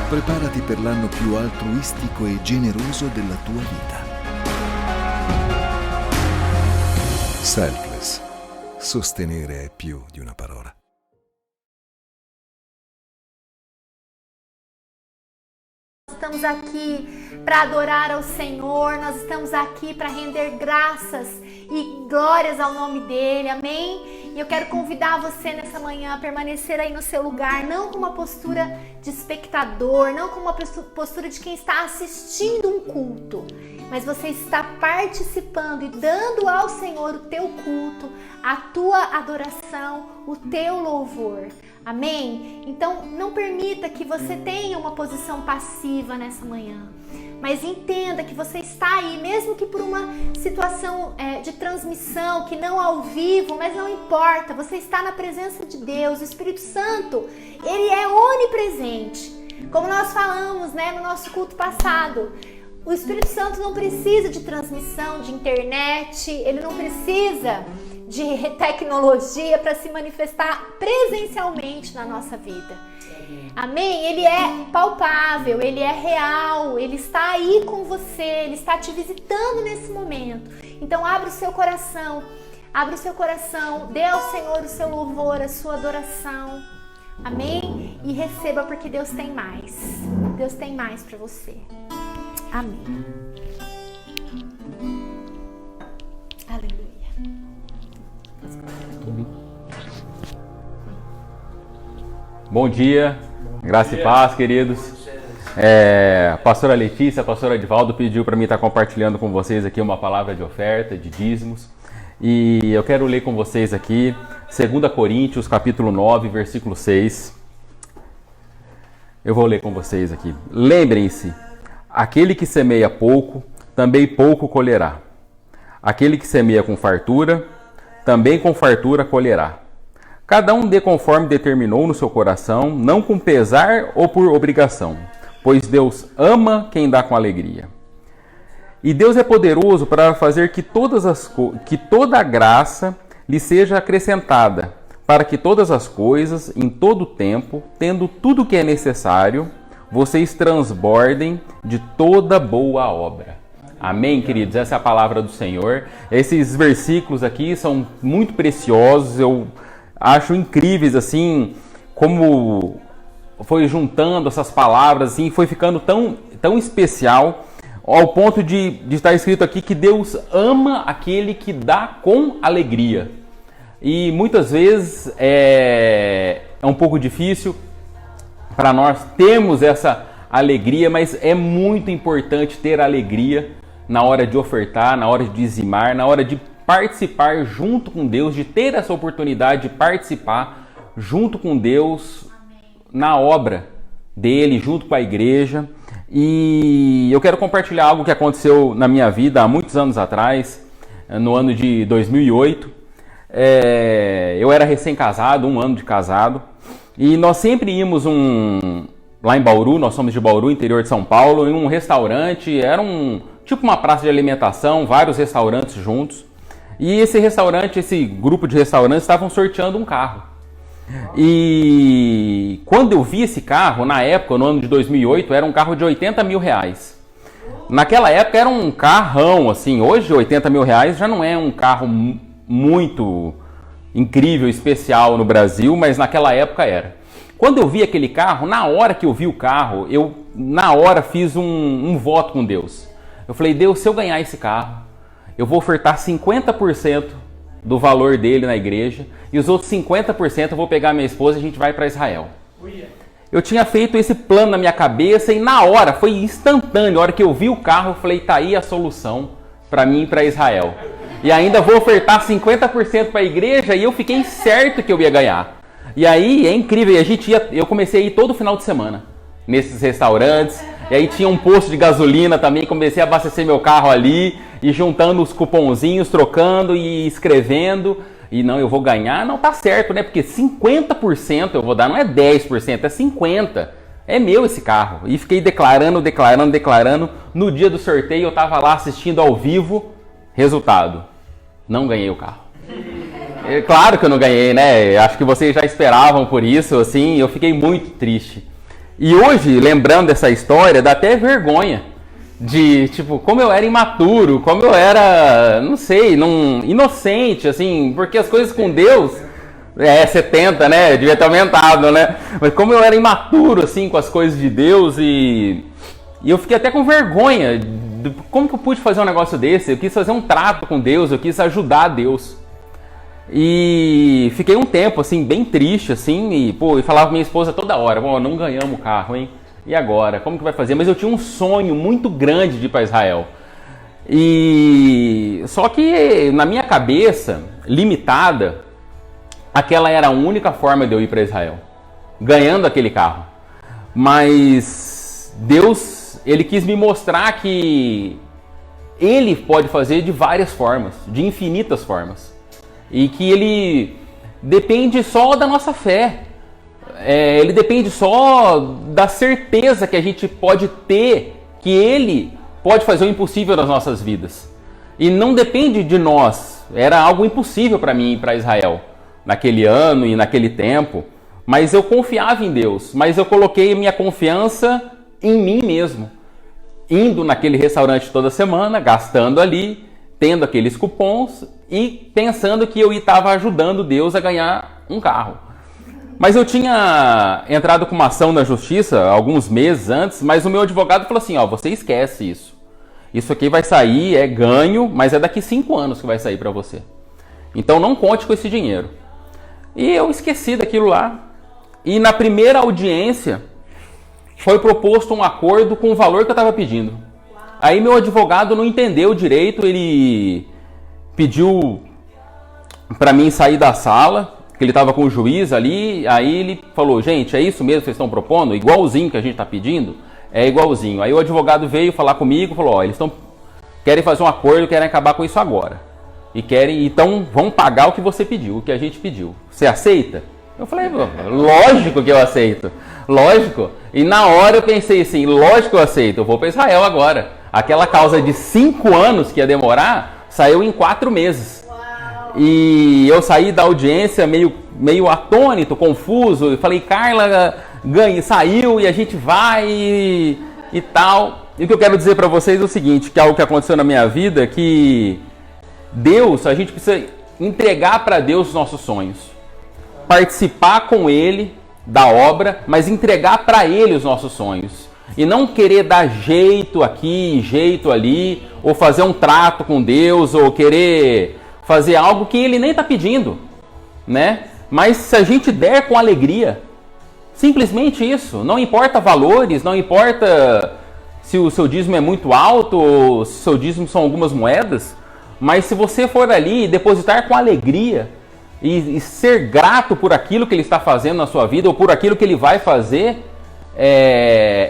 Preparati per l'anno più altruistico e generoso della tua vita. Selfless. Sostenere è più di una parola. Estamos aqui para adorar ao Senhor, nós estamos aqui para render graças e glórias ao nome dEle, amém? E eu quero convidar você nessa manhã a permanecer aí no seu lugar, não com uma postura de espectador, não com uma postura de quem está assistindo um culto, mas você está participando e dando ao Senhor o teu culto, a tua adoração, o teu louvor. Amém? Então não permita que você tenha uma posição passiva nessa manhã, mas entenda que você está aí, mesmo que por uma situação de transmissão, que não ao vivo, mas não importa, você está na presença de Deus. O Espírito Santo, ele é onipresente, como nós falamos, no nosso culto passado. O Espírito Santo não precisa de transmissão, de internet, ele não precisa de tecnologia para se manifestar presencialmente na nossa vida. Amém? Ele é palpável, ele é real, ele está aí com você, ele está te visitando nesse momento. Então abra o seu coração, dê ao Senhor o seu louvor, a sua adoração. Amém? E receba, porque Deus tem mais. Deus tem mais para você. Amém. Aleluia. Bom dia, graça e paz, queridos. A pastora Letícia, a pastora Edivaldo pediu para mim estar compartilhando com vocês aqui uma palavra de oferta, de dízimos. E eu quero ler com vocês aqui 2 Coríntios, capítulo 9, versículo 6. Eu vou ler com vocês aqui. Lembrem-se, aquele que semeia pouco, também pouco colherá. Aquele que semeia com fartura, também com fartura colherá. Cada um dê conforme determinou no seu coração, não com pesar ou por obrigação, pois Deus ama quem dá com alegria. E Deus é poderoso para fazer que toda a graça lhe seja acrescentada, para que todas as coisas, em todo o tempo, tendo tudo o que é necessário, vocês transbordem de toda boa obra. Amém, queridos? Essa é a palavra do Senhor. Esses versículos aqui são muito preciosos, eu acho incríveis, assim, como foi juntando essas palavras, assim, foi ficando tão especial, ao ponto de estar escrito aqui que Deus ama aquele que dá com alegria. E muitas vezes é um pouco difícil para nós termos essa alegria, mas é muito importante ter alegria na hora de ofertar, na hora de dizimar, na hora de participar junto com Deus, de ter essa oportunidade de participar junto com Deus na obra dele, junto com a igreja. E eu quero compartilhar algo que aconteceu na minha vida há muitos anos atrás, no ano de 2008. Eu era recém-casado, 1 ano de casado, e nós sempre íamos lá em Bauru, nós somos de Bauru, interior de São Paulo, em um restaurante, era tipo uma praça de alimentação, vários restaurantes juntos. E esse grupo de restaurantes estavam sorteando um carro. E quando eu vi esse carro, na época, no ano de 2008, era um carro de 80 mil reais. Naquela época era um carrão, assim. Hoje 80 mil reais já não é um carro muito incrível, especial no Brasil, mas naquela época era. Quando eu vi aquele carro, na hora que eu vi o carro, eu fiz um voto com Deus. Eu falei, Deus, se eu ganhar esse carro, eu vou ofertar 50% do valor dele na igreja e os outros 50% eu vou pegar minha esposa e a gente vai para Israel. Eu tinha feito esse plano na minha cabeça e na hora, foi instantâneo, na hora que eu vi o carro, eu falei, tá aí a solução para mim ir para Israel. E ainda vou ofertar 50% para a igreja e eu fiquei certo que eu ia ganhar. E aí é incrível, eu comecei a ir todo final de semana nesses restaurantes, e aí tinha um posto de gasolina também, comecei a abastecer meu carro ali, e juntando os cupomzinhos, trocando e escrevendo, e não, eu vou ganhar, não, tá certo, né, porque 50% eu vou dar, não é 10%, é 50%, é meu esse carro, e fiquei declarando, no dia do sorteio eu tava lá assistindo ao vivo, resultado, não ganhei o carro. Claro que eu não ganhei, né, acho que vocês já esperavam por isso, assim, eu fiquei muito triste. E hoje, lembrando dessa história, dá até vergonha de, tipo, como eu era imaturo, como eu era, não sei, inocente, assim, porque as coisas com Deus, 70, né, devia ter aumentado, né, mas como eu era imaturo, assim, com as coisas de Deus e eu fiquei até com vergonha, como que eu pude fazer um negócio desse? Eu quis fazer um trato com Deus, eu quis ajudar Deus. E fiquei um tempo, assim, bem triste, assim, e falava com minha esposa toda hora, não ganhamos o carro, hein? E agora? Como que vai fazer? Mas eu tinha um sonho muito grande de ir para Israel. E só que na minha cabeça, limitada, aquela era a única forma de eu ir para Israel, ganhando aquele carro. Mas Deus, Ele quis me mostrar que Ele pode fazer de várias formas, de infinitas formas. E que Ele depende só da nossa fé. Ele depende só da certeza que a gente pode ter que Ele pode fazer o impossível nas nossas vidas. E não depende de nós. Era algo impossível para mim ir para Israel naquele ano e naquele tempo. Mas eu confiava em Deus. Mas eu coloquei minha confiança em mim mesmo. Indo naquele restaurante toda semana, gastando ali, tendo aqueles cupons e pensando que eu estava ajudando Deus a ganhar um carro. Mas eu tinha entrado com uma ação na justiça alguns meses antes, mas o meu advogado falou assim, você esquece isso. Isso aqui vai sair, é ganho, mas é daqui 5 anos que vai sair para você. Então não conte com esse dinheiro. E eu esqueci daquilo lá. E na primeira audiência foi proposto um acordo com o valor que eu estava pedindo. Aí meu advogado não entendeu direito, ele pediu para mim sair da sala, que ele estava com o juiz ali, aí ele falou, gente, é isso mesmo que vocês estão propondo? Igualzinho que a gente está pedindo? É igualzinho. Aí o advogado veio falar comigo, falou, eles querem fazer um acordo, querem acabar com isso agora. Então vão pagar o que você pediu, o que a gente pediu. Você aceita? Eu falei, lógico que eu aceito, lógico. E na hora eu pensei assim, lógico que eu aceito, eu vou para Israel agora. Aquela causa de 5 anos que ia demorar, saiu em 4 meses. E eu saí da audiência meio atônito, confuso. Eu falei, Carla, saiu e a gente vai e tal. E o que eu quero dizer para vocês é o seguinte, que é algo que aconteceu na minha vida, que Deus, a gente precisa entregar para Deus os nossos sonhos. Participar com Ele da obra, mas entregar para Ele os nossos sonhos. E não querer dar jeito aqui, jeito ali, ou fazer um trato com Deus, ou querer fazer algo que Ele nem está pedindo, né? Mas se a gente der com alegria, simplesmente isso, não importa valores, não importa se o seu dízimo é muito alto, ou se o seu dízimo são algumas moedas, mas se você for ali e depositar com alegria, e ser grato por aquilo que Ele está fazendo na sua vida, ou por aquilo que Ele vai fazer,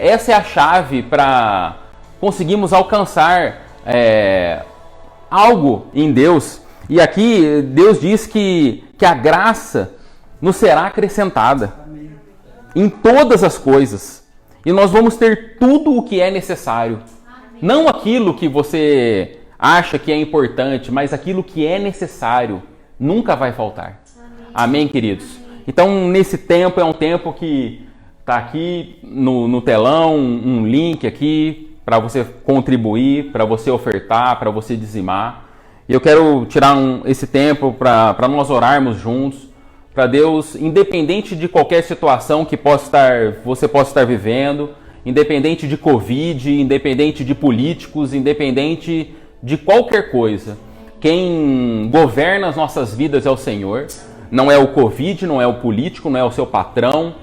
essa é a chave para conseguirmos alcançar algo em Deus. E aqui Deus diz que a graça nos será acrescentada em todas as coisas. E nós vamos ter tudo o que é necessário. Não aquilo que você acha que é importante, mas aquilo que é necessário. Nunca vai faltar. Amém, queridos? Então, nesse tempo, é um tempo que está aqui no telão, um link aqui para você contribuir, para você ofertar, para você dizimar. E eu quero tirar esse tempo para nós orarmos juntos, para Deus, independente de qualquer situação que você possa estar vivendo, independente de Covid, independente de políticos, independente de qualquer coisa. Quem governa as nossas vidas é o Senhor. Não é o Covid, não é o político, não é o seu patrão,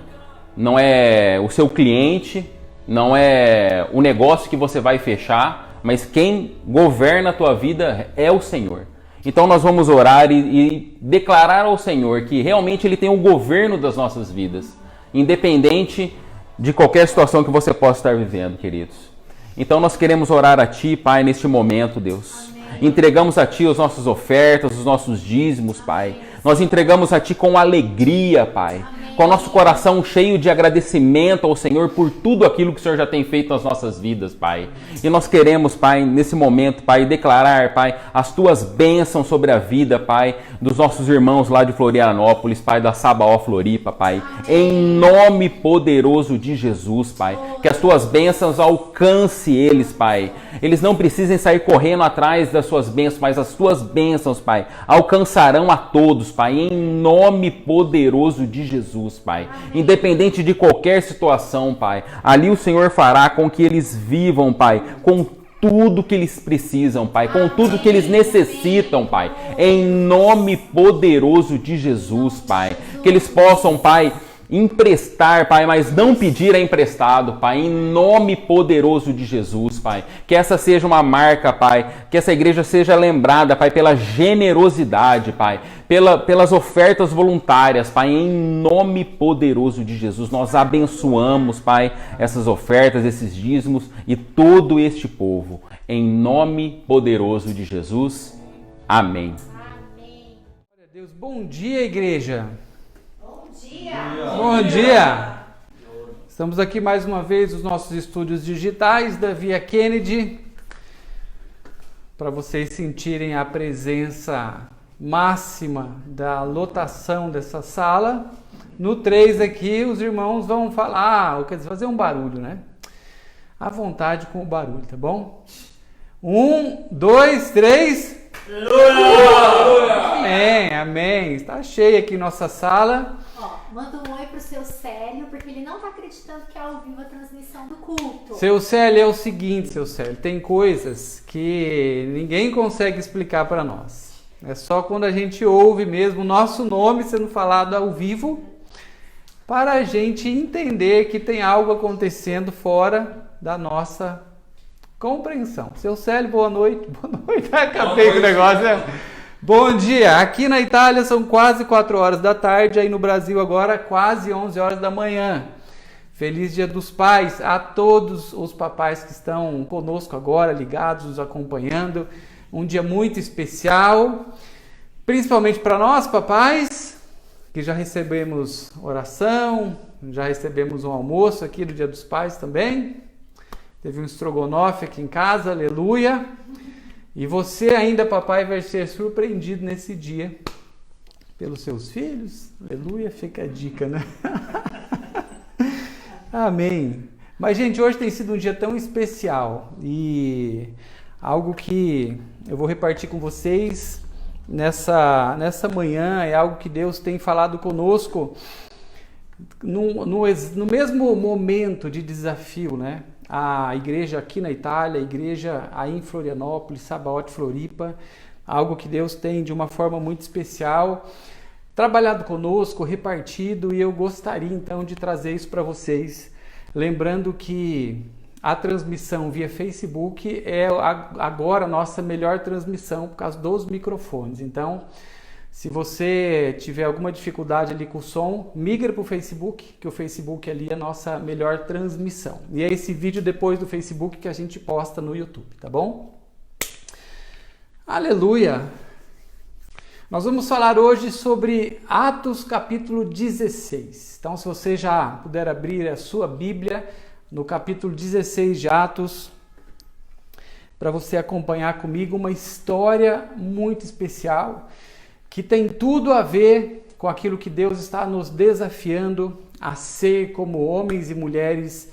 não é o seu cliente, não é o negócio que você vai fechar, mas quem governa a tua vida é o Senhor. Então nós vamos orar e declarar ao Senhor que realmente Ele tem o governo das nossas vidas, independente de qualquer situação que você possa estar vivendo, queridos. Então nós queremos orar a Ti, Pai, neste momento, Deus. Entregamos a Ti as nossas ofertas, os nossos dízimos, Pai. Nós entregamos a Ti com alegria, Pai. com o nosso coração cheio de agradecimento ao Senhor por tudo aquilo que o Senhor já tem feito nas nossas vidas, Pai. E nós queremos, Pai, nesse momento, Pai, declarar, Pai, as Tuas bênçãos sobre a vida, Pai, dos nossos irmãos lá de Florianópolis, Pai, da Sabaó Floripa, Pai. Em nome poderoso de Jesus, Pai. Que as Tuas bênçãos alcance eles, Pai. Eles não precisem sair correndo atrás das Suas bênçãos, mas as Tuas bênçãos, Pai, alcançarão a todos, Pai, em nome poderoso de Jesus, Pai. Independente de qualquer situação, Pai, ali o Senhor fará com que eles vivam, Pai, com tudo que eles precisam, Pai, com tudo que eles necessitam, Pai, em nome poderoso de Jesus, Pai. Que eles possam, Pai, emprestar, Pai, mas não pedir emprestado, Pai, em nome poderoso de Jesus, Pai. Que essa seja uma marca, Pai, que essa igreja seja lembrada, Pai, pela generosidade, Pai, pelas ofertas voluntárias, Pai, em nome poderoso de Jesus. Nós abençoamos, Pai, essas ofertas, esses dízimos e todo este povo, em nome poderoso de Jesus. Amém. Amém. Glória a Deus. Bom dia, igreja. Bom dia! Estamos aqui mais uma vez nos nossos estúdios digitais da Via Kennedy, para vocês sentirem a presença máxima da lotação dessa sala. No 3 aqui os irmãos vão falar, quer dizer, fazer um barulho, né? À vontade com o barulho, tá bom? 1, 2, 3... Amém, amém. Está cheia aqui nossa sala. Ó, manda um oi pro seu Célio, porque ele não tá acreditando que é ao vivo a transmissão do culto. Seu Célio, é o seguinte, seu Célio, tem coisas que ninguém consegue explicar para nós. É só quando a gente ouve mesmo o nosso nome sendo falado ao vivo, para a gente entender que tem algo acontecendo fora da nossa compreensão. Seu Célio, boa noite. Boa noite, acabei com o negócio, né? Bom dia. Aqui na Itália são quase 4 horas da tarde, aí no Brasil agora quase 11 horas da manhã. Feliz Dia dos Pais a todos os papais que estão conosco agora, ligados, nos acompanhando. Um dia muito especial, principalmente para nós, papais, que já recebemos oração, já recebemos um almoço aqui do Dia dos Pais também. Teve um estrogonofe aqui em casa, aleluia. E você ainda, papai, vai ser surpreendido nesse dia pelos seus filhos. Aleluia, fica a dica, né? Amém. Mas, gente, hoje tem sido um dia tão especial e algo que eu vou repartir com vocês nessa manhã, é algo que Deus tem falado conosco no mesmo momento de desafio, né? A igreja aqui na Itália, a igreja aí em Florianópolis, Sabaó de Floripa, algo que Deus tem de uma forma muito especial, trabalhado conosco, repartido, e eu gostaria então de trazer isso para vocês, lembrando que a transmissão via Facebook é agora a nossa melhor transmissão por causa dos microfones. Então, se você tiver alguma dificuldade ali com o som, migra para o Facebook, que o Facebook ali é a nossa melhor transmissão. E é esse vídeo depois do Facebook que a gente posta no YouTube, tá bom? Aleluia! Nós vamos falar hoje sobre Atos capítulo 16. Então, se você já puder abrir a sua Bíblia no capítulo 16 de Atos, para você acompanhar comigo uma história muito especial, que tem tudo a ver com aquilo que Deus está nos desafiando a ser como homens e mulheres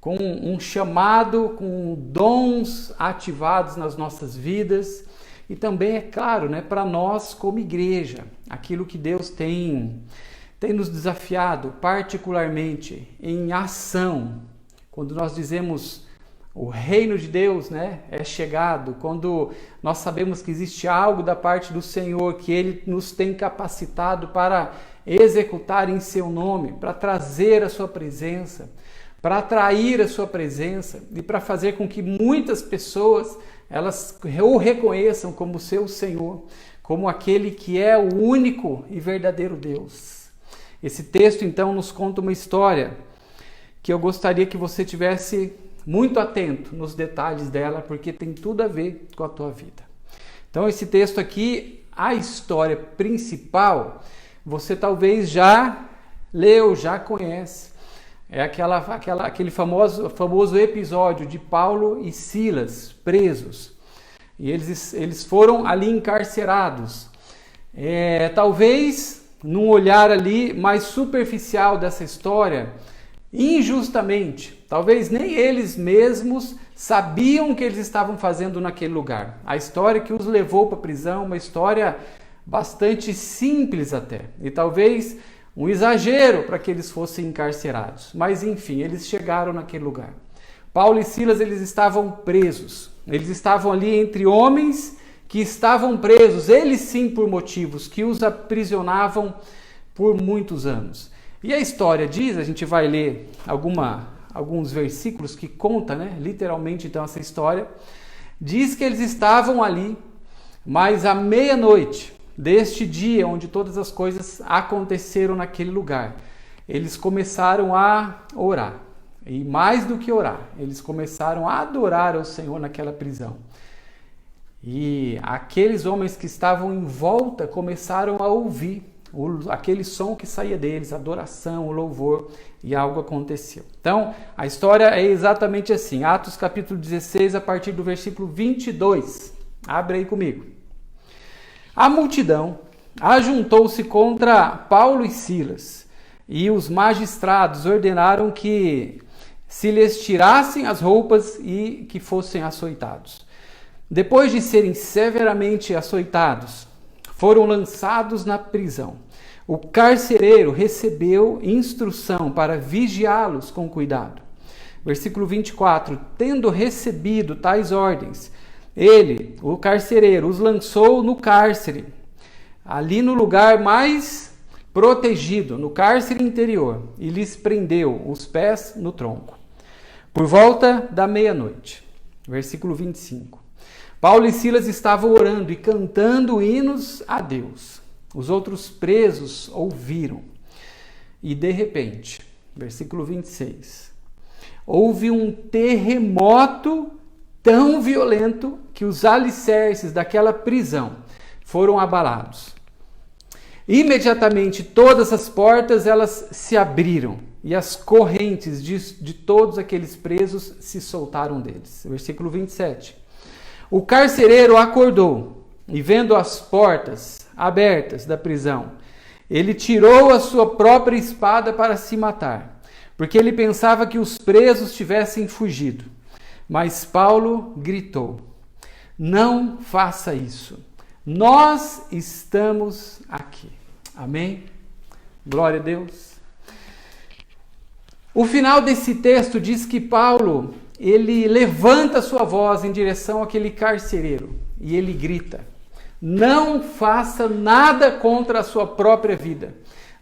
com um chamado, com dons ativados nas nossas vidas e também, é claro, né, para nós como igreja, aquilo que Deus tem nos desafiado particularmente em ação. Quando nós dizemos o reino de Deus, né, é chegado, quando nós sabemos que existe algo da parte do Senhor, que Ele nos tem capacitado para executar em Seu nome, para trazer a Sua presença, para atrair a Sua presença e para fazer com que muitas pessoas elas o reconheçam como seu Senhor, como aquele que é o único e verdadeiro Deus. Esse texto então nos conta uma história que eu gostaria que você tivesse muito atento nos detalhes dela, porque tem tudo a ver com a tua vida. Então esse texto aqui, a história principal, você talvez já leu, já conhece. É aquele famoso episódio de Paulo e Silas presos. E eles foram ali encarcerados. Talvez, num olhar ali mais superficial dessa história, injustamente, talvez nem eles mesmos sabiam o que eles estavam fazendo naquele lugar. A história que os levou para a prisão, uma história bastante simples até, e talvez um exagero para que eles fossem encarcerados. Mas enfim, eles chegaram naquele lugar. Paulo e Silas, eles estavam presos. Eles estavam ali entre homens que estavam presos, eles sim por motivos que os aprisionavam por muitos anos. E a história diz, a gente vai ler alguns versículos que conta, né, literalmente então essa história, diz que eles estavam ali, mas à meia-noite deste dia onde todas as coisas aconteceram naquele lugar, eles começaram a orar. E mais do que orar, eles começaram a adorar ao Senhor naquela prisão. E aqueles homens que estavam em volta começaram a ouvir aquele som que saía deles, a adoração, o louvor, e algo aconteceu. Então, a história é exatamente assim. Atos capítulo 16, a partir do versículo 22. Abre aí comigo. A multidão ajuntou-se contra Paulo e Silas, e os magistrados ordenaram que se lhes tirassem as roupas e que fossem açoitados. Depois de serem severamente açoitados, foram lançados na prisão. O carcereiro recebeu instrução para vigiá-los com cuidado. Versículo 24. Tendo recebido tais ordens, ele, o carcereiro, os lançou no cárcere, ali no lugar mais protegido, no cárcere interior, e lhes prendeu os pés no tronco. Por volta da meia-noite. Versículo 25. Paulo e Silas estavam orando e cantando hinos a Deus. Os outros presos ouviram. E de repente, versículo 26, houve um terremoto tão violento que os alicerces daquela prisão foram abalados. Imediatamente todas as portas elas se abriram e as correntes de todos aqueles presos se soltaram deles. Versículo 27. O carcereiro acordou e, vendo as portas abertas da prisão, ele tirou a sua própria espada para se matar, porque ele pensava que os presos tivessem fugido. Mas Paulo gritou: não faça isso, nós estamos aqui. Amém? Glória a Deus. O final desse texto diz que Paulo, ele levanta sua voz em direção àquele carcereiro e ele grita: não faça nada contra a sua própria vida.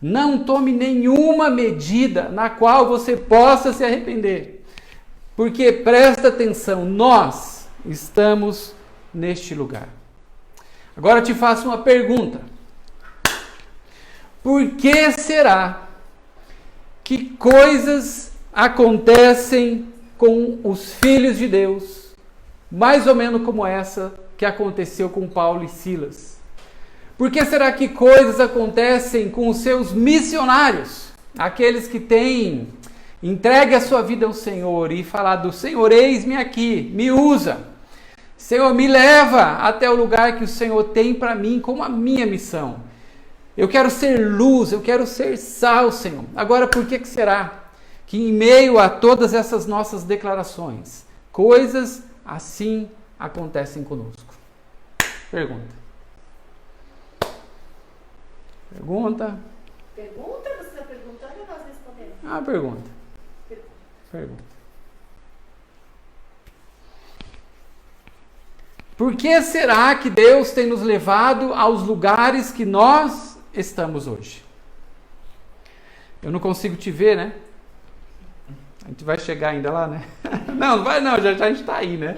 Não tome nenhuma medida na qual você possa se arrepender. Porque, presta atenção, nós estamos neste lugar. Agora te faço uma pergunta. Por que será que coisas acontecem com os filhos de Deus, mais ou menos como essa que aconteceu com Paulo e Silas? Por que será que coisas acontecem com os seus missionários, aqueles que têm entregue a sua vida ao Senhor e falado: Senhor, eis-me aqui, me usa, Senhor, me leva até o lugar que o Senhor tem para mim como a minha missão. Eu quero ser luz, eu quero ser sal, Senhor. Agora, por que será que em meio a todas essas nossas declarações, coisas assim acontecem conosco? Pergunta. Pergunta? Pergunta? Você está perguntando ou nós respondemos? Ah, pergunta. Pergunta. Por que será que Deus tem nos levado aos lugares que nós estamos hoje? Eu não consigo te ver, né? A gente vai chegar ainda lá, né? Não vai não, já a gente está aí, né?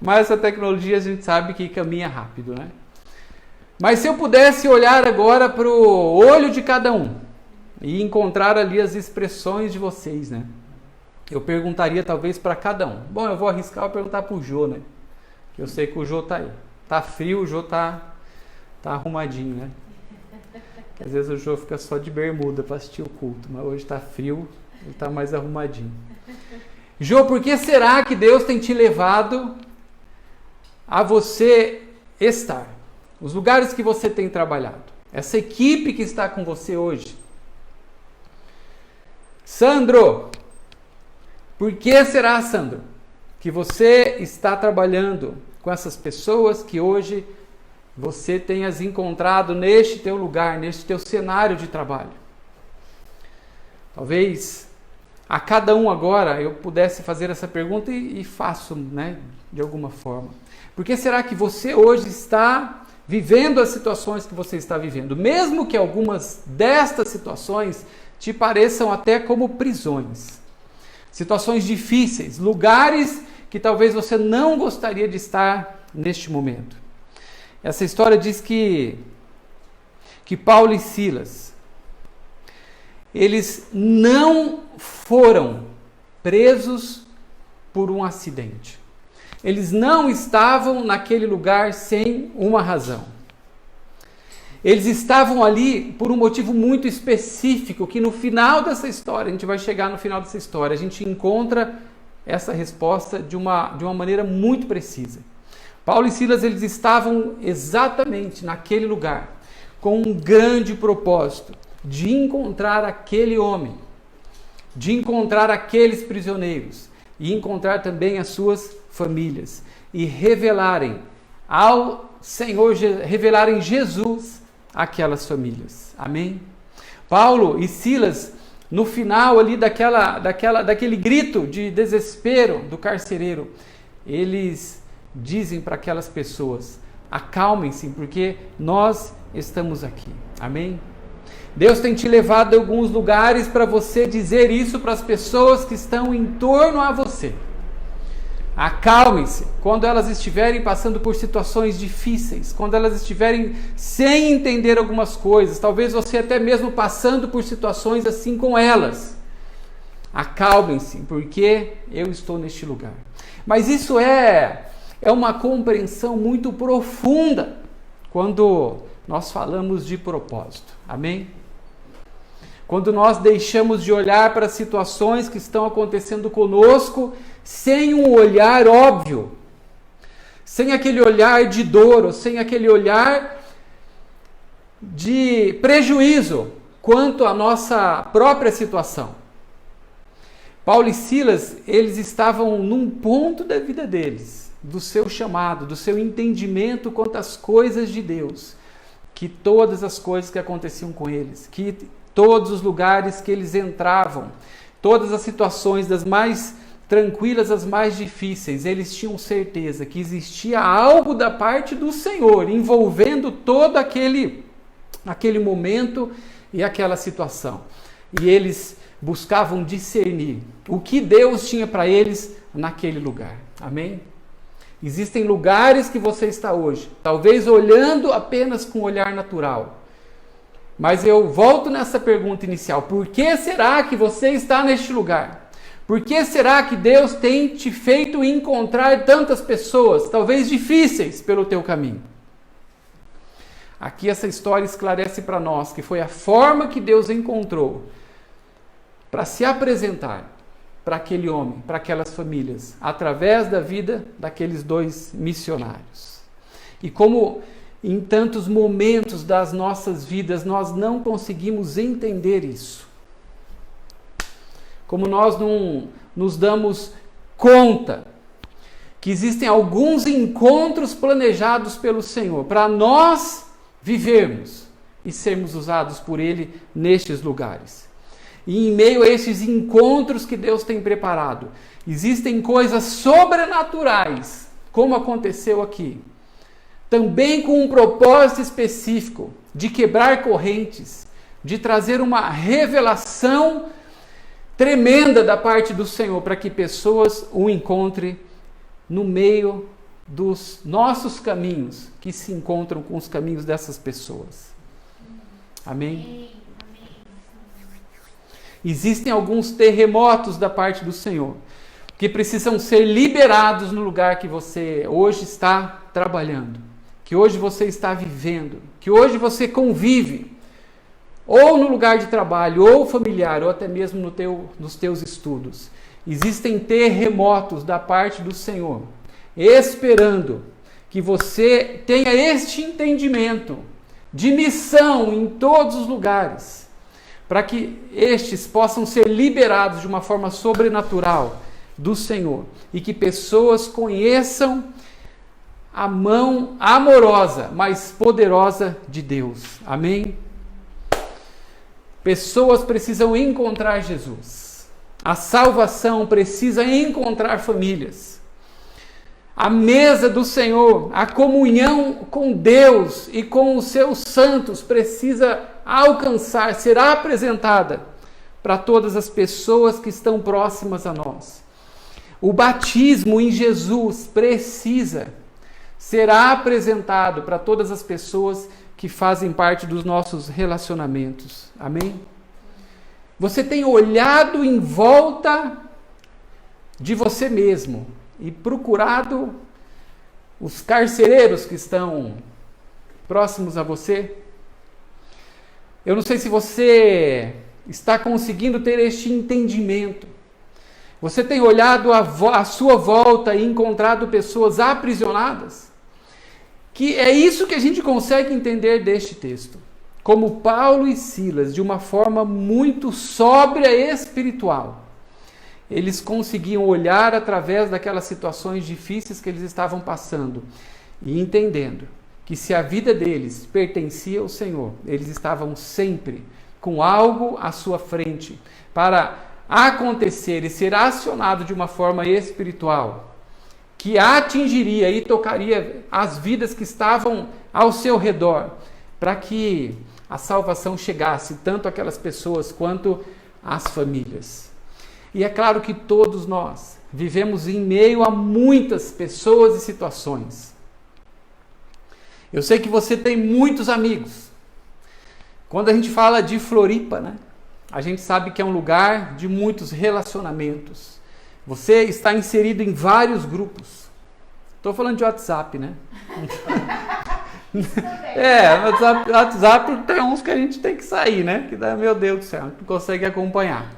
Mas essa tecnologia a gente sabe que caminha rápido, né? Mas se eu pudesse olhar agora para o olho de cada um e encontrar ali as expressões de vocês, né? Eu perguntaria talvez para cada um. Bom, eu vou arriscar perguntar para o Jô, né? Eu sei que o Jô tá aí. Tá frio, o Jô tá arrumadinho, né? Às vezes o Jô fica só de bermuda para assistir o culto, mas hoje está frio, ele está mais arrumadinho. Jô, por que será que Deus tem te levado a você estar? Os lugares que você tem trabalhado, essa equipe que está com você hoje. Sandro, por que será, Sandro, que você está trabalhando com essas pessoas que hoje você tem as encontrado neste teu lugar, neste teu cenário de trabalho? Talvez a cada um agora eu pudesse fazer essa pergunta e faço, né, de alguma forma. Por que será que você hoje está vivendo as situações que você está vivendo? Mesmo que algumas destas situações te pareçam até como prisões. Situações difíceis, lugares que talvez você não gostaria de estar neste momento. Essa história diz que Paulo e Silas, eles não foram presos por um acidente. Eles não estavam naquele lugar sem uma razão. Eles estavam ali por um motivo muito específico, que no final dessa história, a gente vai chegar no final dessa história, a gente encontra essa resposta de uma maneira muito precisa. Paulo e Silas, eles estavam exatamente naquele lugar, com um grande propósito de encontrar aquele homem, de encontrar aqueles prisioneiros e encontrar também as suas famílias e revelarem ao Senhor, revelarem Jesus àquelas famílias. Amém? Paulo e Silas, no final ali daquele grito de desespero do carcereiro, eles dizem para aquelas pessoas: acalmem-se, porque nós estamos aqui. Amém? Deus tem te levado a alguns lugares para você dizer isso para as pessoas que estão em torno a você. Acalmem-se quando elas estiverem passando por situações difíceis, quando elas estiverem sem entender algumas coisas, talvez você até mesmo passando por situações assim com elas. Acalmem-se, porque eu estou neste lugar. Mas isso é uma compreensão muito profunda quando nós falamos de propósito. Amém? Quando nós deixamos de olhar para as situações que estão acontecendo conosco sem um olhar óbvio, sem aquele olhar de dor, ou sem aquele olhar de prejuízo quanto à nossa própria situação. Paulo e Silas, eles estavam num ponto da vida deles, do seu chamado, do seu entendimento quanto às coisas de Deus, que todas as coisas que aconteciam com eles, que todos os lugares que eles entravam, todas as situações das mais tranquilas às mais difíceis, eles tinham certeza que existia algo da parte do Senhor envolvendo todo aquele momento e aquela situação. E eles buscavam discernir o que Deus tinha para eles naquele lugar. Amém? Existem lugares que você está hoje, talvez olhando apenas com um olhar natural. Mas eu volto nessa pergunta inicial: por que será que você está neste lugar? Por que será que Deus tem te feito encontrar tantas pessoas, talvez difíceis, pelo teu caminho? Aqui essa história esclarece para nós que foi a forma que Deus encontrou para se apresentar para aquele homem, para aquelas famílias, através da vida daqueles dois missionários. E como em tantos momentos das nossas vidas nós não conseguimos entender isso, como nós não nos damos conta que existem alguns encontros planejados pelo Senhor para nós vivermos e sermos usados por Ele nestes lugares. E em meio a esses encontros que Deus tem preparado, existem coisas sobrenaturais, como aconteceu aqui, também com um propósito específico de quebrar correntes, de trazer uma revelação tremenda da parte do Senhor para que pessoas o encontrem no meio dos nossos caminhos, que se encontram com os caminhos dessas pessoas. Amém? Existem alguns terremotos da parte do Senhor que precisam ser liberados no lugar que você hoje está trabalhando, que hoje você está vivendo, que hoje você convive ou no lugar de trabalho, ou familiar, ou até mesmo nos teus estudos, existem terremotos da parte do Senhor, esperando que você tenha este entendimento de missão em todos os lugares, para que estes possam ser liberados de uma forma sobrenatural do Senhor e que pessoas conheçam a mão amorosa, mas poderosa de Deus. Amém? Pessoas precisam encontrar Jesus. A salvação precisa encontrar famílias. A mesa do Senhor, a comunhão com Deus e com os seus santos precisa alcançar, será apresentada para todas as pessoas que estão próximas a nós. O batismo em Jesus será apresentado para todas as pessoas que fazem parte dos nossos relacionamentos. Amém? Você tem olhado em volta de você mesmo e procurado os carcereiros que estão próximos a você? Eu não sei se você está conseguindo ter este entendimento. Você tem olhado à sua volta e encontrado pessoas aprisionadas? Que é isso que a gente consegue entender deste texto. Como Paulo e Silas, de uma forma muito sóbria e espiritual, eles conseguiam olhar através daquelas situações difíceis que eles estavam passando e entendendo que se a vida deles pertencia ao Senhor, eles estavam sempre com algo à sua frente para acontecer e ser acionado de uma forma espiritual que atingiria e tocaria as vidas que estavam ao seu redor, para que a salvação chegasse tanto àquelas pessoas quanto às famílias. E é claro que todos nós vivemos em meio a muitas pessoas e situações. Eu sei que você tem muitos amigos. Quando a gente fala de Floripa, né, a gente sabe que é um lugar de muitos relacionamentos. Você está inserido em vários grupos. Estou falando de WhatsApp, né? WhatsApp tem uns que a gente tem que sair, né? Que dá, meu Deus do céu, não consegue acompanhar.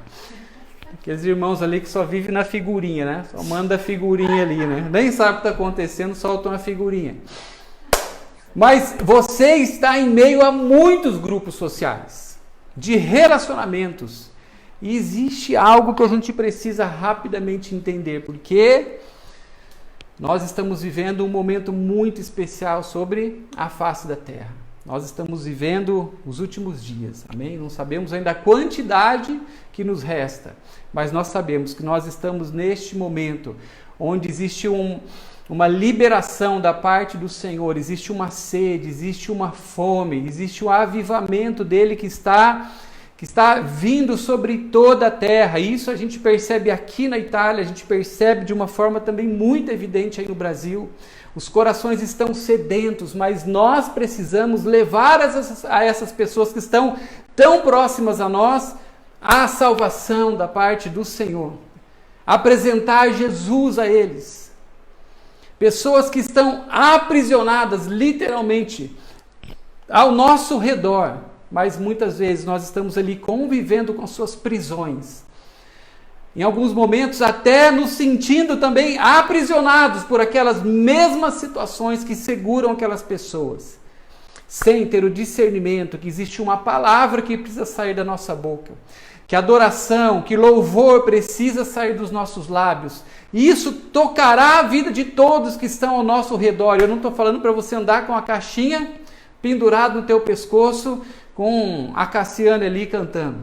Aqueles irmãos ali que só vivem na figurinha, né? Só manda figurinha ali, né? Nem sabe o que está acontecendo, soltam a figurinha. Mas você está em meio a muitos grupos sociais, de relacionamentos. E existe algo que a gente precisa rapidamente entender, porque nós estamos vivendo um momento muito especial sobre a face da terra. Nós estamos vivendo os últimos dias, amém? Não sabemos ainda a quantidade que nos resta, mas nós sabemos que nós estamos neste momento onde existe uma liberação da parte do Senhor, existe uma sede, existe uma fome, existe um avivamento dele que está vindo sobre toda a terra. Isso a gente percebe aqui na Itália, a gente percebe de uma forma também muito evidente aí no Brasil. Os corações estão sedentos, mas nós precisamos levar a essas pessoas que estão tão próximas a nós a salvação da parte do Senhor. Apresentar Jesus a eles. Pessoas que estão aprisionadas literalmente ao nosso redor, mas muitas vezes nós estamos ali convivendo com suas prisões. Em alguns momentos até nos sentindo também aprisionados por aquelas mesmas situações que seguram aquelas pessoas, sem ter o discernimento que existe uma palavra que precisa sair da nossa boca, que adoração, que louvor precisa sair dos nossos lábios. E isso tocará a vida de todos que estão ao nosso redor. Eu não estou falando para você andar com a caixinha pendurado no teu pescoço, com a Cassiane ali cantando.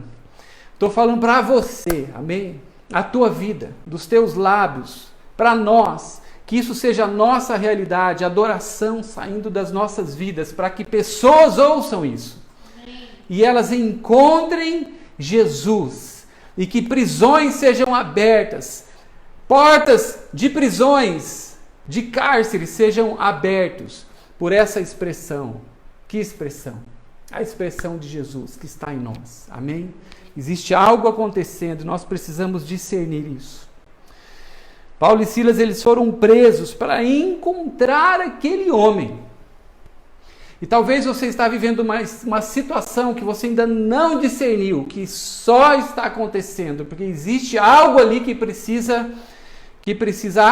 Estou falando para você, amém? A tua vida, dos teus lábios, para nós, que isso seja a nossa realidade, adoração saindo das nossas vidas, para que pessoas ouçam isso. Amém. E elas encontrem Jesus, e que prisões sejam abertas, portas de prisões, de cárceres sejam abertos por essa expressão. Que expressão? A expressão de Jesus que está em nós. Amém? Existe algo acontecendo, nós precisamos discernir isso. Paulo e Silas, eles foram presos para encontrar aquele homem. E talvez você está vivendo uma situação que você ainda não discerniu, que só está acontecendo, porque existe algo ali que precisa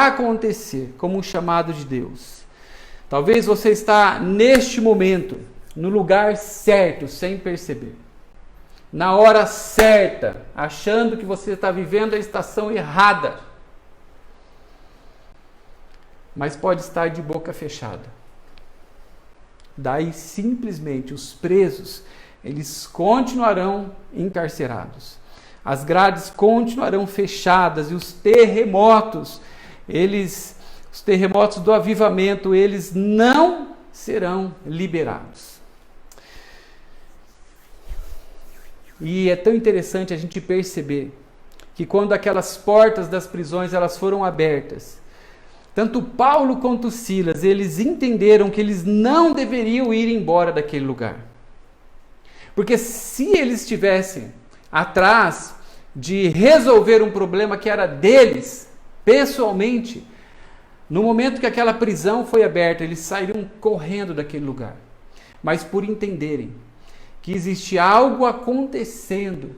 acontecer, como um chamado de Deus. Talvez você está neste momento, no lugar certo, sem perceber. Na hora certa, achando que você está vivendo a estação errada. Mas pode estar de boca fechada. Daí simplesmente os presos, eles continuarão encarcerados. As grades continuarão fechadas e os terremotos do avivamento, eles não serão liberados. E é tão interessante a gente perceber que quando aquelas portas das prisões elas foram abertas, tanto Paulo quanto Silas, eles entenderam que eles não deveriam ir embora daquele lugar. Porque se eles estivessem atrás de resolver um problema que era deles, pessoalmente, no momento que aquela prisão foi aberta, eles sairiam correndo daquele lugar. Mas por entenderem que existe algo acontecendo,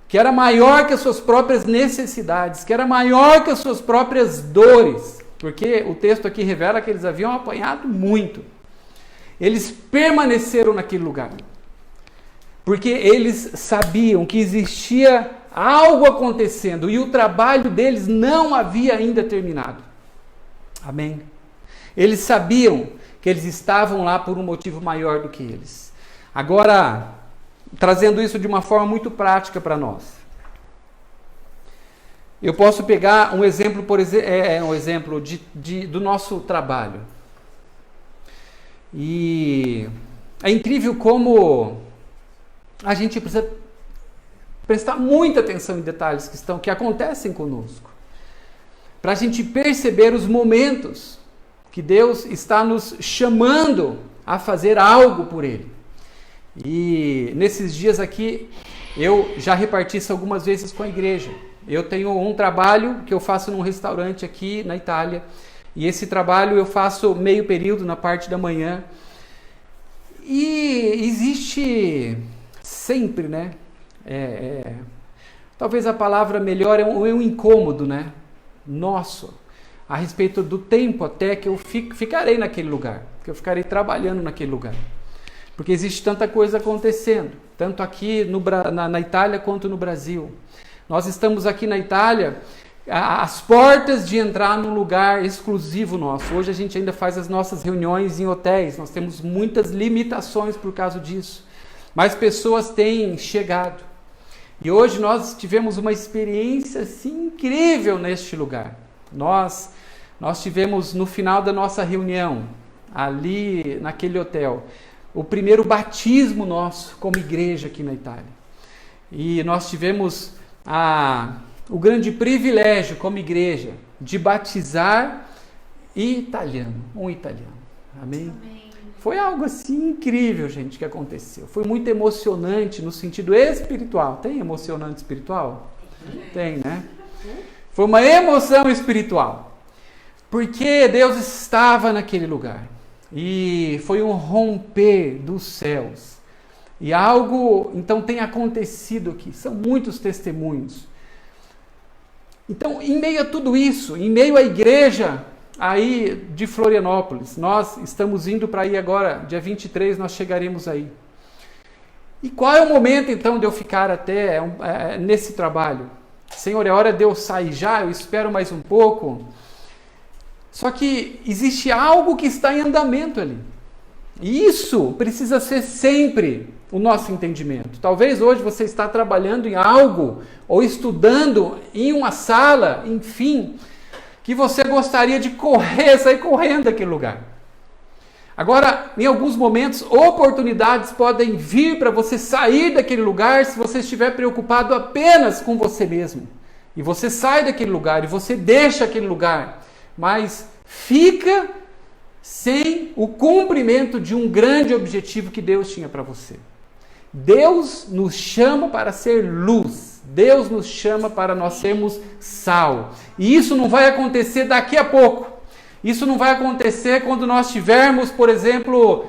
que era maior que as suas próprias necessidades, que era maior que as suas próprias dores, porque o texto aqui revela que eles haviam apanhado muito. Eles permaneceram naquele lugar, porque eles sabiam que existia algo acontecendo e o trabalho deles não havia ainda terminado. Amém? Eles sabiam que eles estavam lá por um motivo maior do que eles. Agora, trazendo isso de uma forma muito prática para nós. Eu posso pegar um exemplo, do nosso trabalho. E é incrível como a gente precisa prestar muita atenção em detalhes que acontecem conosco, para a gente perceber os momentos que Deus está nos chamando a fazer algo por Ele. E nesses dias aqui, eu já reparti isso algumas vezes com a igreja. Eu tenho um trabalho que eu faço num restaurante aqui na Itália, e esse trabalho eu faço meio período na parte da manhã. E existe sempre, né? Talvez a palavra melhor é um incômodo, né? Nosso, a respeito do tempo até que eu ficarei naquele lugar, que eu ficarei trabalhando naquele lugar. Porque existe tanta coisa acontecendo, tanto aqui na Itália quanto no Brasil. Nós estamos aqui na Itália, as portas de entrar num lugar exclusivo nosso. Hoje a gente ainda faz as nossas reuniões em hotéis, nós temos muitas limitações por causa disso. Mas pessoas têm chegado. E hoje nós tivemos uma experiência assim, incrível neste lugar. Nós tivemos no final da nossa reunião, ali naquele hotel, o primeiro batismo nosso como igreja aqui na Itália. E nós tivemos o grande privilégio como igreja de batizar um italiano. Amém? Amém. Foi algo assim incrível, gente, que aconteceu. Foi muito emocionante no sentido espiritual. Tem emocionante espiritual? Tem, né? Foi uma emoção espiritual. Porque Deus estava naquele lugar. E foi um romper dos céus. E algo, então, tem acontecido aqui. São muitos testemunhos. Então, em meio a tudo isso, em meio à igreja aí de Florianópolis, nós estamos indo para aí agora, dia 23, nós chegaremos aí. E qual é o momento, então, de eu ficar até nesse trabalho? Senhor, é hora de eu sair já? Eu espero mais um pouco. Só que existe algo que está em andamento ali. E isso precisa ser sempre o nosso entendimento. Talvez hoje você está trabalhando em algo, ou estudando em uma sala, enfim, que você gostaria de sair correndo daquele lugar. Agora, em alguns momentos, oportunidades podem vir para você sair daquele lugar se você estiver preocupado apenas com você mesmo. E você sai daquele lugar, e você deixa aquele lugar, mas fica sem o cumprimento de um grande objetivo que Deus tinha para você. Deus nos chama para ser luz. Deus nos chama para nós sermos sal. E isso não vai acontecer daqui a pouco. Isso não vai acontecer quando nós tivermos, por exemplo,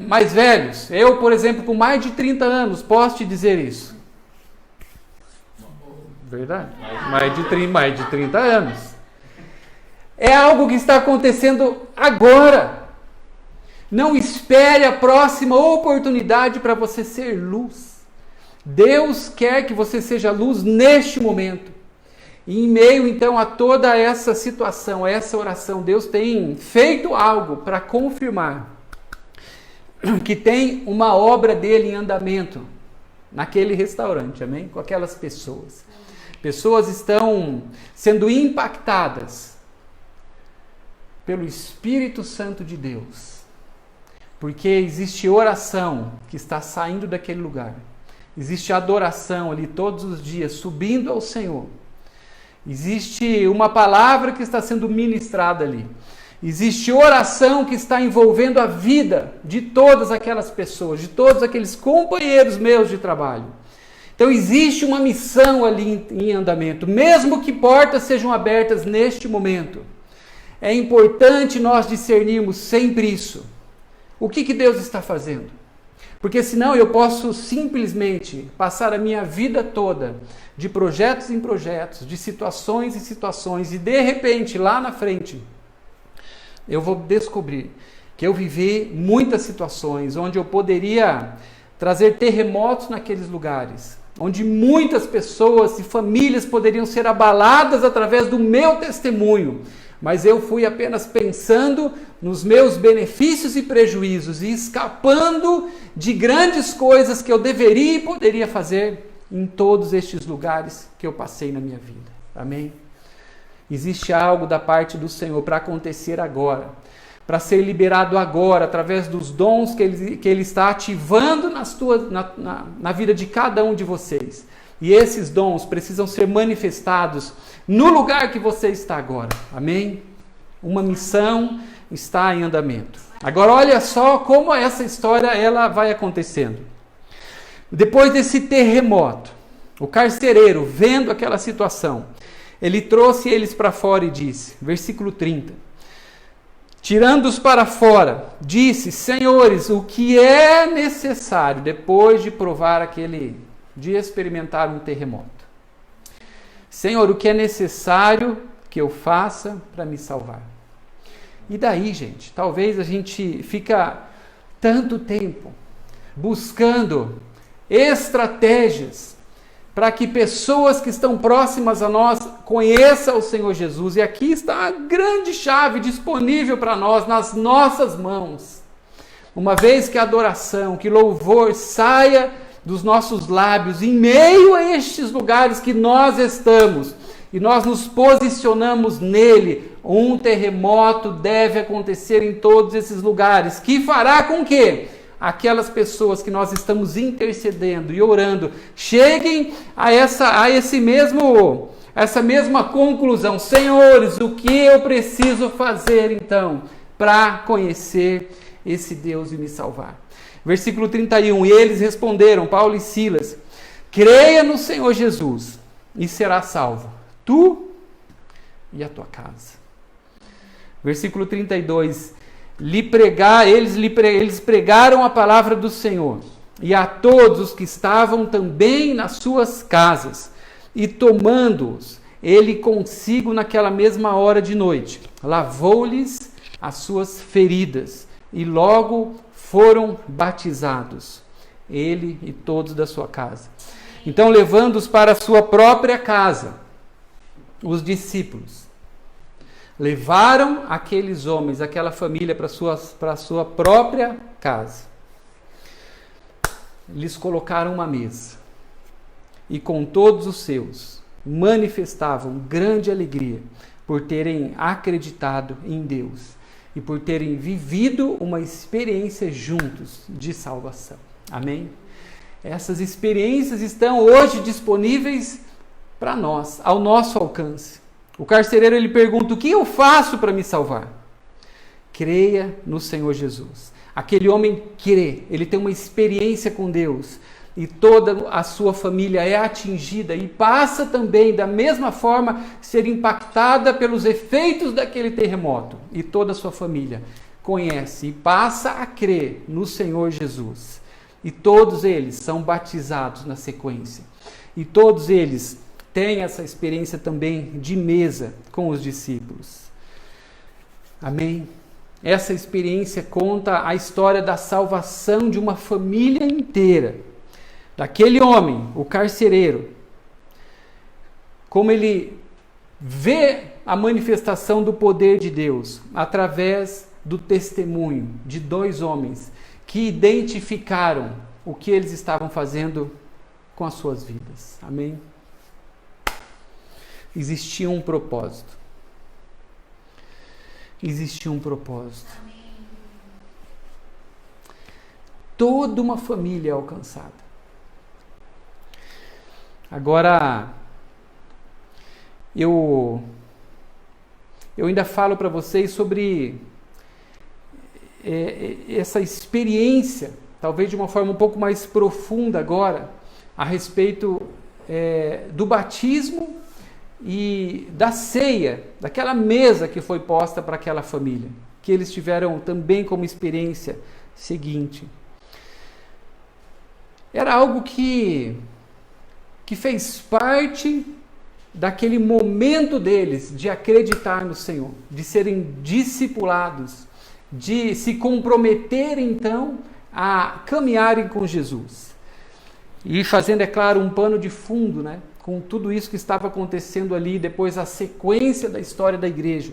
mais velhos. Eu, por exemplo, com mais de 30 anos, posso te dizer isso. Verdade? Mais de 30 anos. É algo que está acontecendo agora. Não espere a próxima oportunidade para você ser luz. Deus quer que você seja luz neste momento. E em meio, então, a toda essa situação, essa oração, Deus tem feito algo para confirmar que tem uma obra dele em andamento naquele restaurante, amém? Com aquelas pessoas. Pessoas estão sendo impactadas pelo Espírito Santo de Deus, porque existe oração que está saindo daquele lugar, existe adoração ali todos os dias, subindo ao Senhor, existe uma palavra que está sendo ministrada ali, existe oração que está envolvendo a vida de todas aquelas pessoas, de todos aqueles companheiros meus de trabalho. Então existe uma missão ali em andamento, mesmo que portas sejam abertas neste momento. É importante nós discernirmos sempre isso. O que Deus está fazendo? Porque senão eu posso simplesmente passar a minha vida toda de projetos em projetos, de situações em situações, e de repente, lá na frente, eu vou descobrir que eu vivi muitas situações onde eu poderia trazer terremotos naqueles lugares, onde muitas pessoas e famílias poderiam ser abaladas através do meu testemunho, mas eu fui apenas pensando nos meus benefícios e prejuízos e escapando de grandes coisas que eu deveria e poderia fazer em todos estes lugares que eu passei na minha vida. Amém? Existe algo da parte do Senhor para acontecer agora, para ser liberado agora, através dos dons que Ele está ativando na vida de cada um de vocês. E esses dons precisam ser manifestados no lugar que você está agora. Amém? Uma missão está em andamento. Agora olha só como essa história ela vai acontecendo. Depois desse terremoto, o carcereiro, vendo aquela situação, ele trouxe eles para fora e disse, versículo 30, tirando-os para fora, disse, senhores, o que é necessário depois de provar de experimentar um terremoto? Senhor, o que é necessário que eu faça para me salvar? E daí, gente, talvez a gente fica tanto tempo buscando estratégias para que pessoas que estão próximas a nós conheçam o Senhor Jesus. E aqui está a grande chave disponível para nós, nas nossas mãos. Uma vez que a adoração, que louvor saia dos nossos lábios, em meio a estes lugares que nós estamos, e nós nos posicionamos nele, um terremoto deve acontecer em todos esses lugares, que fará com que aquelas pessoas que nós estamos intercedendo e orando cheguem a essa mesma conclusão. Senhores, o que eu preciso fazer então para conhecer esse Deus e me salvar? Versículo 31, e eles responderam, Paulo e Silas, creia no Senhor Jesus e será salvo, tu e a tua casa. Versículo 32, eles pregaram a palavra do Senhor, e a todos os que estavam também nas suas casas, e tomando-os, ele consigo naquela mesma hora de noite, lavou-lhes as suas feridas, e logo foram batizados, ele e todos da sua casa. Então, levando-os para a sua própria casa, os discípulos levaram aqueles homens, aquela família para a sua própria casa. Lhes colocaram uma mesa e com todos os seus manifestavam grande alegria por terem acreditado em Deus e por terem vivido uma experiência juntos de salvação. Amém? Essas experiências estão hoje disponíveis para nós, ao nosso alcance. O carcereiro ele pergunta, o que eu faço para me salvar? Creia no Senhor Jesus. Aquele homem crê, ele tem uma experiência com Deus e toda a sua família é atingida e passa também da mesma forma ser impactada pelos efeitos daquele terremoto e toda a sua família conhece e passa a crer no Senhor Jesus. E todos eles são batizados na sequência. E todos eles têm essa experiência também de mesa com os discípulos. Amém? Essa experiência conta a história da salvação de uma família inteira. Daquele homem, o carcereiro, como ele vê a manifestação do poder de Deus através do testemunho de 2 homens que identificaram o que eles estavam fazendo com as suas vidas. Amém? Existia um propósito. Existia um propósito. Toda uma família é alcançada. Agora, eu ainda falo para vocês sobre essa experiência, talvez de uma forma um pouco mais profunda agora, a respeito do batismo e da ceia, daquela mesa que foi posta para aquela família, que eles tiveram também como experiência seguinte. Era algo que fez parte daquele momento deles de acreditar no Senhor, de serem discipulados, de se comprometerem então a caminharem com Jesus. E fazendo, é claro, um pano de fundo, né, com tudo isso que estava acontecendo ali, depois a sequência da história da igreja.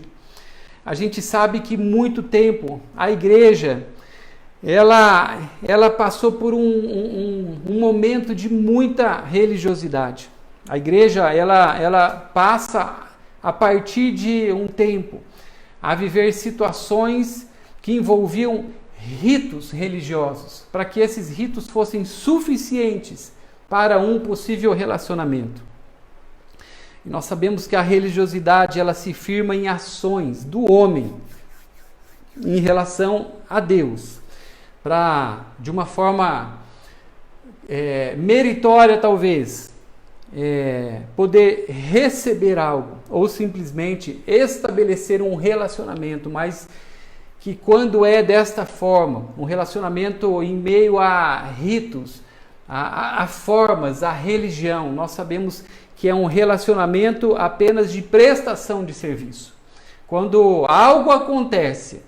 A gente sabe que muito tempo a igreja ela passou por um momento de muita religiosidade. A igreja ela passa, a partir de um tempo, a viver situações que envolviam ritos religiosos, para que esses ritos fossem suficientes para um possível relacionamento. E nós sabemos que a religiosidade ela se firma em ações do homem em relação a Deus, para, de uma forma meritória talvez, poder receber algo, ou simplesmente estabelecer um relacionamento, mas que quando é desta forma, um relacionamento em meio a ritos, a formas, a religião, nós sabemos que é um relacionamento apenas de prestação de serviço. Quando algo acontece,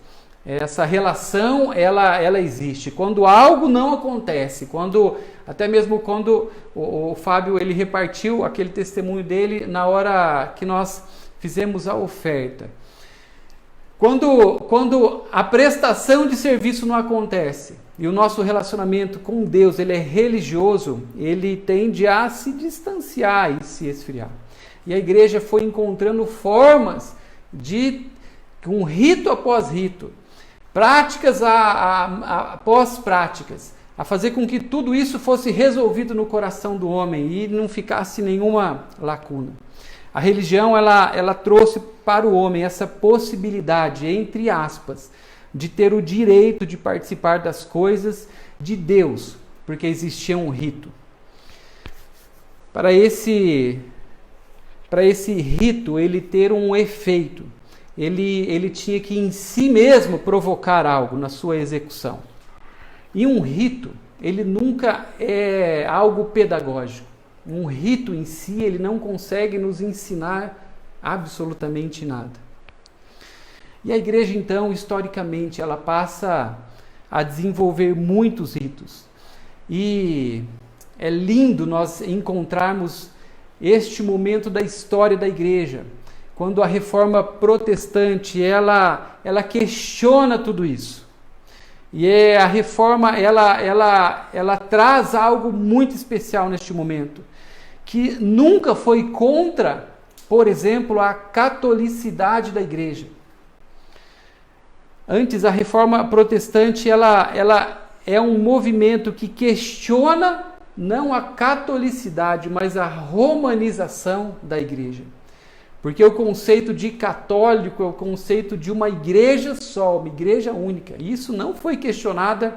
essa relação ela existe. Quando algo não acontece, até mesmo quando o Fábio ele repartiu aquele testemunho dele na hora que nós fizemos a oferta. Quando a prestação de serviço não acontece e o nosso relacionamento com Deus ele é religioso, ele tende a se distanciar e se esfriar. E a igreja foi encontrando formas de, um rito após rito, práticas após práticas, a fazer com que tudo isso fosse resolvido no coração do homem e não ficasse nenhuma lacuna. A religião ela trouxe para o homem essa possibilidade, entre aspas, de ter o direito de participar das coisas de Deus, porque existia um rito. Para esse rito ele ter um efeito, ele tinha que em si mesmo provocar algo na sua execução. E um rito, ele nunca é algo pedagógico. Um rito em si, ele não consegue nos ensinar absolutamente nada. E a igreja, então, historicamente, ela passa a desenvolver muitos ritos. E é lindo nós encontrarmos este momento da história da igreja, quando a reforma protestante, ela questiona tudo isso. E a reforma, ela traz algo muito especial neste momento, que nunca foi contra, por exemplo, a catolicidade da igreja. Antes, a reforma protestante, ela é um movimento que questiona não a catolicidade, mas a romanização da igreja. Porque o conceito de católico é o conceito de uma igreja só, uma igreja única. E isso não foi questionada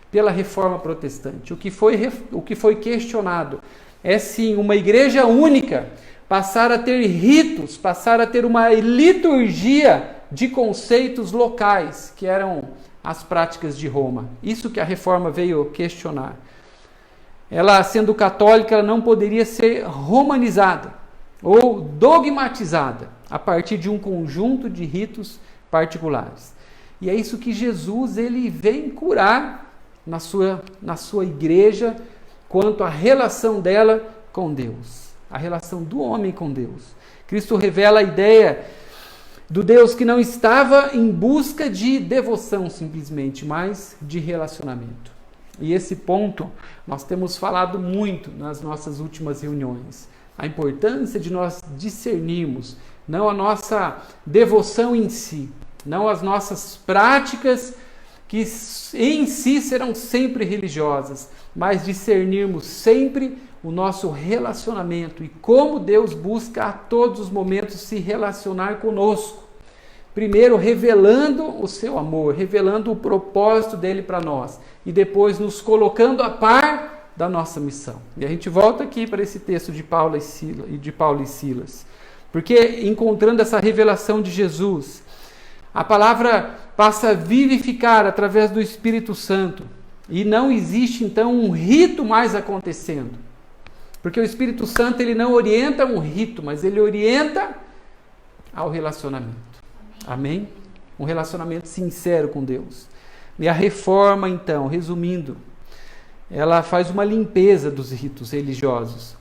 pela reforma protestante. O que foi questionado é sim uma igreja única passar a ter ritos, passar a ter uma liturgia de conceitos locais, que eram as práticas de Roma. Isso que a reforma veio questionar. Ela, sendo católica, ela não poderia ser romanizada ou dogmatizada a partir de um conjunto de ritos particulares. E é isso que Jesus ele vem curar na sua igreja quanto à relação dela com Deus, a relação do homem com Deus. Cristo revela a ideia do Deus que não estava em busca de devoção simplesmente, mas de relacionamento. E esse ponto nós temos falado muito nas nossas últimas reuniões. A importância de nós discernirmos não a nossa devoção em si, não as nossas práticas que em si serão sempre religiosas, mas discernirmos sempre o nosso relacionamento e como Deus busca a todos os momentos se relacionar conosco. Primeiro revelando o seu amor, revelando o propósito dele para nós e depois nos colocando a par da nossa missão. E a gente volta aqui para esse texto de Paulo e Silas, porque encontrando essa revelação de Jesus, a palavra passa a vivificar através do Espírito Santo e não existe então um rito mais acontecendo, porque o Espírito Santo ele não orienta um rito, mas ele orienta ao relacionamento. Amém? Um relacionamento sincero com Deus. E a reforma, então, resumindo, ela faz uma limpeza dos ritos religiosos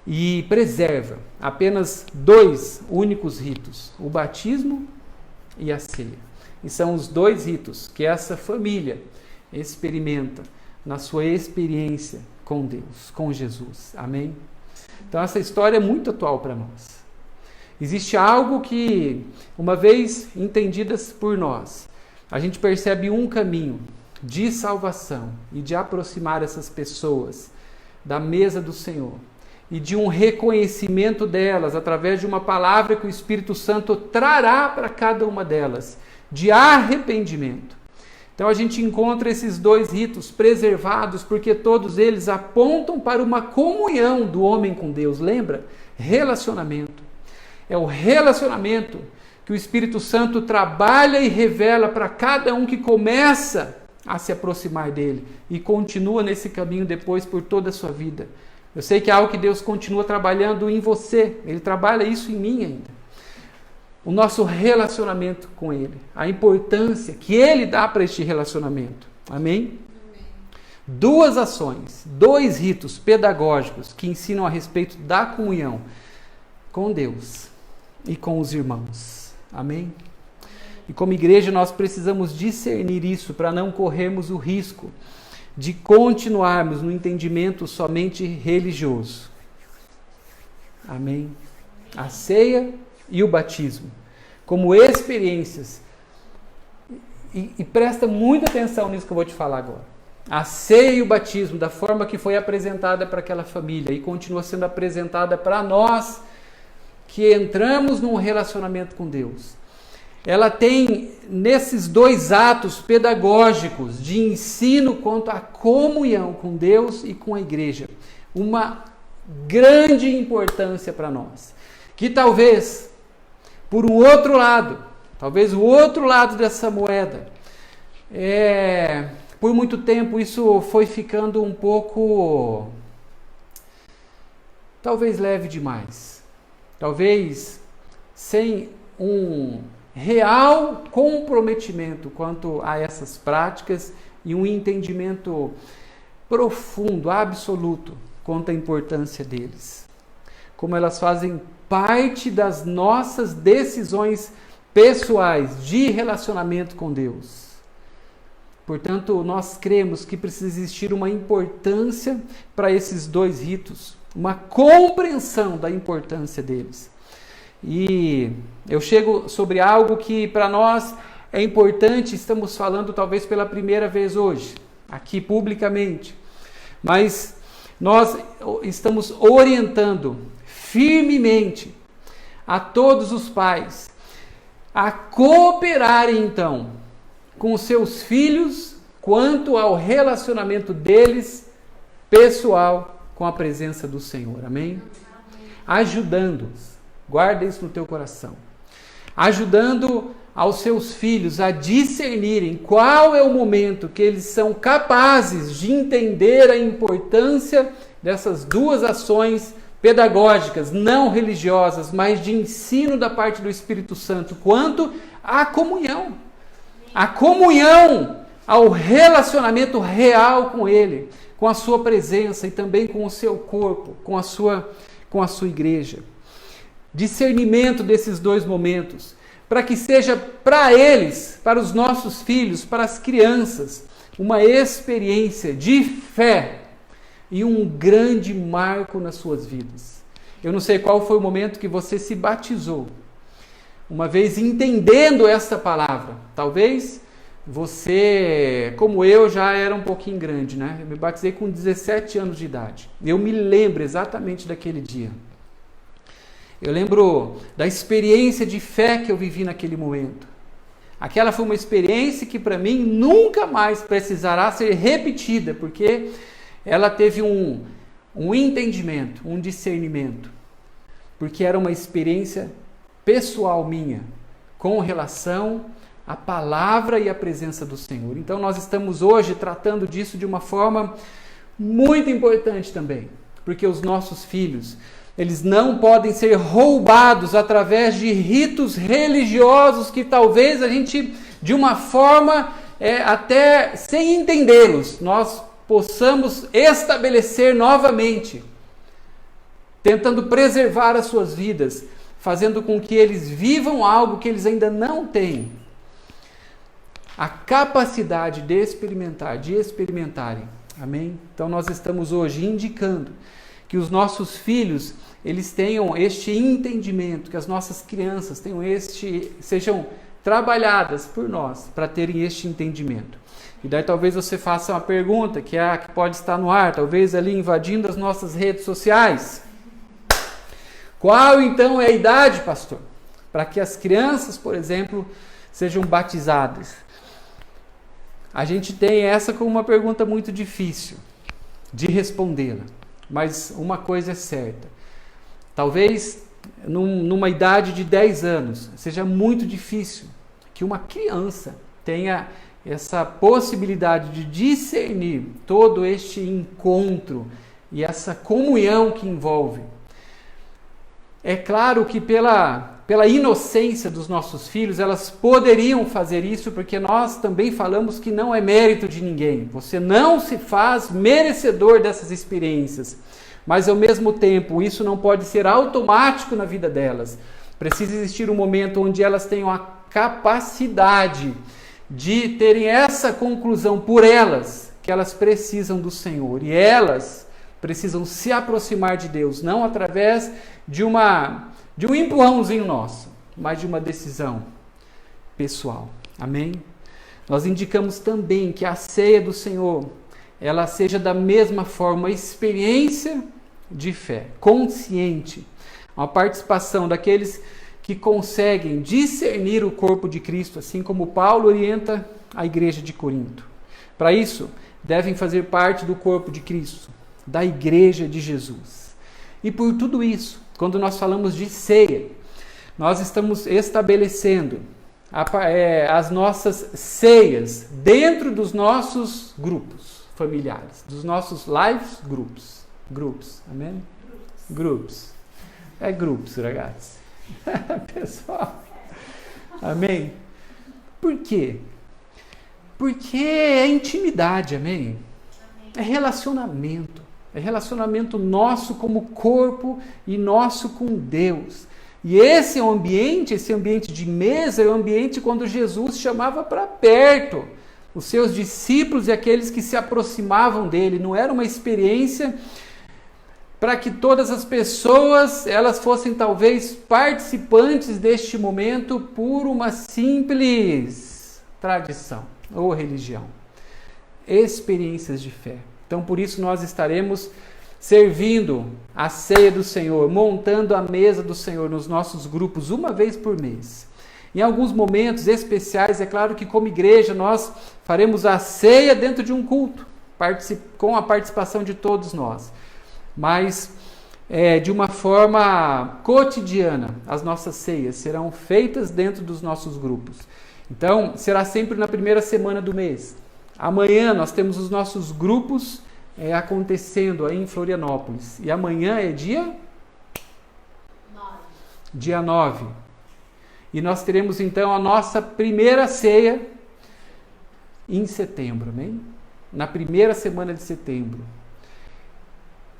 e preserva apenas 2 únicos ritos, o batismo e a ceia. E são os 2 ritos que essa família experimenta na sua experiência com Deus, com Jesus. Amém? Então essa história é muito atual para nós. Existe algo que, uma vez entendidas por nós, a gente percebe um caminho de salvação e de aproximar essas pessoas da mesa do Senhor e de um reconhecimento delas através de uma palavra que o Espírito Santo trará para cada uma delas, de arrependimento. Então a gente encontra esses 2 ritos preservados porque todos eles apontam para uma comunhão do homem com Deus. Lembra? Relacionamento. É o relacionamento que o Espírito Santo trabalha e revela para cada um que começa a se aproximar dele e continua nesse caminho depois por toda a sua vida. Eu sei que é algo que Deus continua trabalhando em você, Ele trabalha isso em mim ainda. O nosso relacionamento com Ele, a importância que Ele dá para este relacionamento. Amém? 2 ações, 2 ritos pedagógicos que ensinam a respeito da comunhão com Deus e com os irmãos. Amém? E como igreja nós precisamos discernir isso para não corrermos o risco de continuarmos no entendimento somente religioso. Amém? A ceia e o batismo como experiências. E presta muita atenção nisso que eu vou te falar agora. A ceia e o batismo, da forma que foi apresentada para aquela família e continua sendo apresentada para nós que entramos num relacionamento com Deus. Ela tem, nesses 2 atos pedagógicos de ensino quanto à comunhão com Deus e com a igreja, uma grande importância para nós. Que talvez, por um outro lado, talvez o outro lado dessa moeda, por muito tempo isso foi ficando um pouco, talvez leve demais. Talvez sem um real comprometimento quanto a essas práticas e um entendimento profundo, absoluto, quanto à importância deles. Como elas fazem parte das nossas decisões pessoais de relacionamento com Deus. Portanto, nós cremos que precisa existir uma importância para esses 2 ritos, uma compreensão da importância deles. E eu chego sobre algo que para nós é importante, estamos falando talvez pela primeira vez hoje, aqui publicamente, mas nós estamos orientando firmemente a todos os pais a cooperarem então com os seus filhos quanto ao relacionamento deles pessoal com a presença do Senhor. Amém? Ajudando-os. Guarda isso no teu coração. Ajudando aos seus filhos a discernirem qual é o momento que eles são capazes de entender a importância dessas duas ações pedagógicas, não religiosas, mas de ensino da parte do Espírito Santo, quanto à comunhão. A comunhão ao relacionamento real com Ele, com a sua presença e também com o seu corpo, com a sua igreja. Discernimento desses dois momentos, para que seja para eles, para os nossos filhos, para as crianças, uma experiência de fé e um grande marco nas suas vidas. Eu não sei qual foi o momento que você se batizou, uma vez entendendo essa palavra. Talvez você, como eu, já era um pouquinho grande, né? Eu me batizei com 17 anos de idade. Eu me lembro exatamente daquele dia. Eu lembro da experiência de fé que eu vivi naquele momento. Aquela foi uma experiência que para mim nunca mais precisará ser repetida, porque ela teve um entendimento, um discernimento, porque era uma experiência pessoal minha, com relação à palavra e à presença do Senhor. Então nós estamos hoje tratando disso de uma forma muito importante também, porque os nossos filhos, eles não podem ser roubados através de ritos religiosos que talvez a gente, de uma forma, até sem entendê-los, nós possamos estabelecer novamente, tentando preservar as suas vidas, fazendo com que eles vivam algo que eles ainda não têm. A capacidade de experimentarem. Amém? Então nós estamos hoje indicando que os nossos filhos, eles tenham este entendimento, que as nossas crianças sejam trabalhadas por nós para terem este entendimento. E daí talvez você faça uma pergunta que é a que pode estar no ar, talvez ali invadindo as nossas redes sociais. Qual então é a idade, pastor, para que as crianças, por exemplo, sejam batizadas? A gente tem essa como uma pergunta muito difícil de respondê-la, mas uma coisa é certa. Talvez numa idade de 10 anos seja muito difícil que uma criança tenha essa possibilidade de discernir todo este encontro e essa comunhão que envolve. É claro que pela inocência dos nossos filhos, elas poderiam fazer isso, porque nós também falamos que não é mérito de ninguém. Você não se faz merecedor dessas experiências. Mas, ao mesmo tempo, isso não pode ser automático na vida delas. Precisa existir um momento onde elas tenham a capacidade de terem essa conclusão por elas, que elas precisam do Senhor. E elas precisam se aproximar de Deus, não através de um empurrãozinho nosso, mas de uma decisão pessoal. Amém? Nós indicamos também que a ceia do Senhor, ela seja da mesma forma uma experiência de fé, consciente, uma participação daqueles que conseguem discernir o corpo de Cristo, assim como Paulo orienta a igreja de Corinto. Para isso, devem fazer parte do corpo de Cristo, da igreja de Jesus. E por tudo isso, quando nós falamos de ceia, nós estamos estabelecendo as nossas ceias dentro dos nossos grupos familiares, dos nossos lives grupos, amém? Grupos. É grupos, ragazzi. Pessoal, amém? Por quê? Porque é intimidade, amém? É relacionamento. É relacionamento nosso como corpo e nosso com Deus. E esse ambiente de mesa, é o ambiente quando Jesus chamava para perto os seus discípulos e aqueles que se aproximavam dele. Não era uma experiência para que todas as pessoas elas fossem talvez participantes deste momento por uma simples tradição ou religião. Experiências de fé. Então, por isso, nós estaremos servindo a ceia do Senhor, montando a mesa do Senhor nos nossos grupos uma vez por mês. Em alguns momentos especiais, é claro que como igreja nós faremos a ceia dentro de um culto, com a participação de todos nós. Mas de uma forma cotidiana. As nossas ceias serão feitas dentro dos nossos grupos. Então, será sempre na primeira semana do mês. Amanhã nós temos os nossos grupos acontecendo aí em Florianópolis. E amanhã é dia 9. E nós teremos então a nossa primeira ceia em setembro, amém? Na primeira semana de setembro.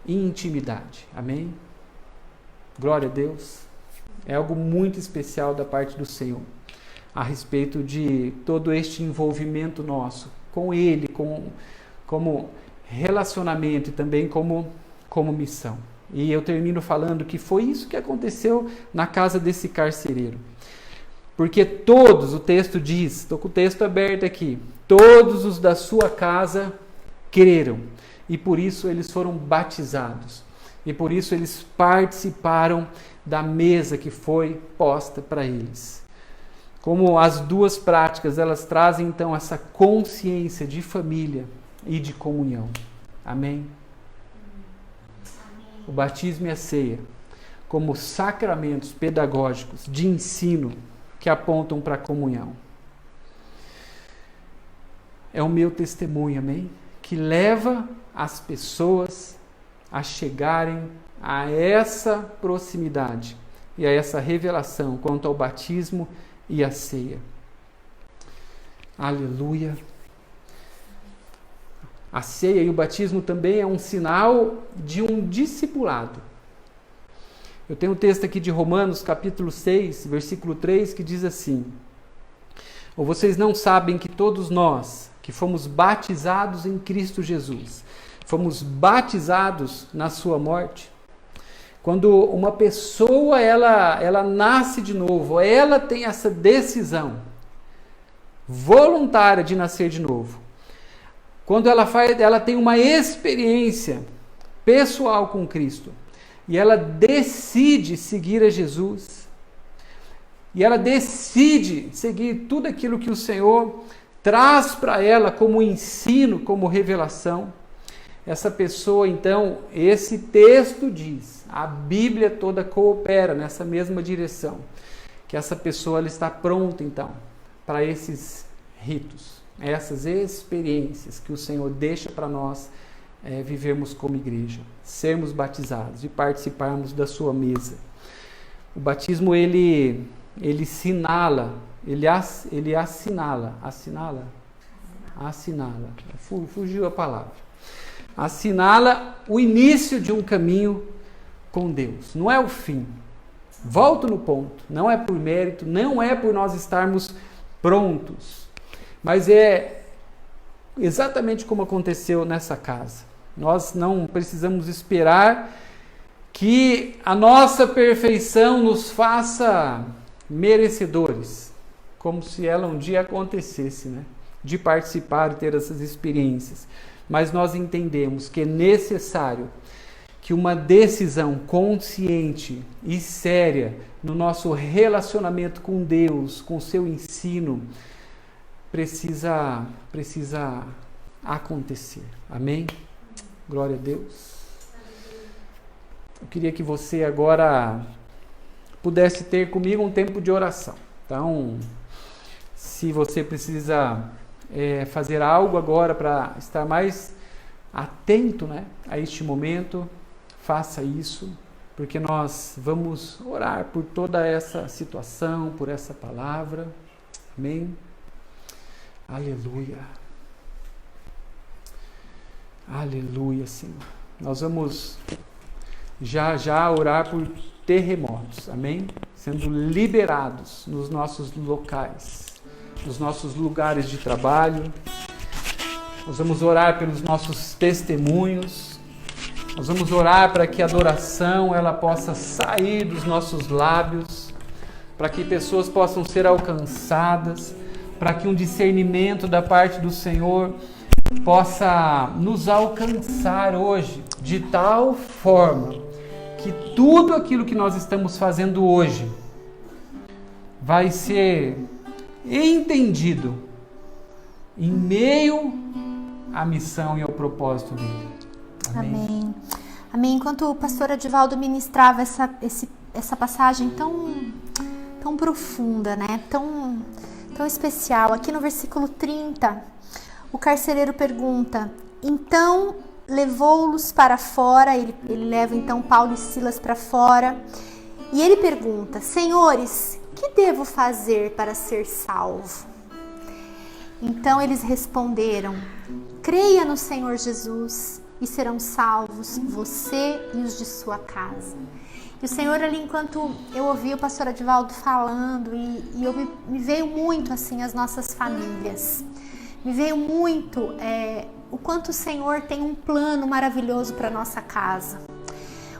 Em intimidade, amém? Glória a Deus. É algo muito especial da parte do Senhor a respeito de todo este envolvimento nosso com Ele, como relacionamento e também como missão. E eu termino falando que foi isso que aconteceu na casa desse carcereiro. Porque todos, o texto diz, estou com o texto aberto aqui, todos os da sua casa creram. E por isso eles foram batizados. E por isso eles participaram da mesa que foi posta para eles. Como as duas práticas, elas trazem então essa consciência de família e de comunhão. Amém? O batismo e a ceia, como sacramentos pedagógicos de ensino que apontam para a comunhão. É o meu testemunho, amém? Que leva as pessoas a chegarem a essa proximidade e a essa revelação quanto ao batismo e a ceia. Aleluia! A ceia e o batismo também é um sinal de um discipulado. Eu tenho um texto aqui de Romanos, capítulo 6, versículo 3, que diz assim: ou vocês não sabem que todos nós, que fomos batizados em Cristo Jesus, fomos batizados na sua morte? Quando uma pessoa ela nasce de novo, ela tem essa decisão voluntária de nascer de novo. Quando ela tem uma experiência pessoal com Cristo e ela decide seguir a Jesus e ela decide seguir tudo aquilo que o Senhor traz para ela como ensino, como revelação, essa pessoa, então, esse texto diz, a Bíblia toda coopera nessa mesma direção, que essa pessoa ela está pronta, então, para esses ritos, essas experiências que o Senhor deixa para nós vivermos como igreja, sermos batizados e participarmos da sua mesa. O batismo, ele assinala, fugiu a palavra. Assinala o início de um caminho com Deus. Não é o fim. Volto no ponto. Não é por mérito, não é por nós estarmos prontos. Mas é exatamente como aconteceu nessa casa. Nós não precisamos esperar que a nossa perfeição nos faça merecedores, como se ela um dia acontecesse, né? De participar e ter essas experiências. Mas nós entendemos que é necessário que uma decisão consciente e séria no nosso relacionamento com Deus, com o seu ensino, precisa acontecer. Amém? Glória a Deus. Eu queria que você agora pudesse ter comigo um tempo de oração. Então, se você precisa fazer algo agora para estar mais atento, né, a este momento, faça isso, porque nós vamos orar por toda essa situação, por essa palavra. Amém? Aleluia. Aleluia, Senhor. Nós vamos já orar por terremotos, amém? Sendo liberados nos nossos locais, nos nossos lugares de trabalho. Nós vamos orar pelos nossos testemunhos. Nós vamos orar para que a adoração ela possa sair dos nossos lábios, para que pessoas possam ser alcançadas, para que um discernimento da parte do Senhor possa nos alcançar hoje, de tal forma que tudo aquilo que nós estamos fazendo hoje vai ser entendido em meio à missão e ao propósito dele. Amém. Amém. Amém. Enquanto o pastor Edivaldo ministrava essa passagem tão profunda, né? Tão especial. Aqui no versículo 30, o carcereiro pergunta: então levou-los para fora, ele leva então Paulo e Silas para fora, e ele pergunta: senhores, que devo fazer para ser salvo? Então eles responderam: creia no Senhor Jesus e serão salvos você e os de sua casa. E o Senhor ali, enquanto eu ouvi o pastor Edivaldo falando, me veio muito assim as nossas famílias. Me veio muito o quanto o Senhor tem um plano maravilhoso para nossa casa.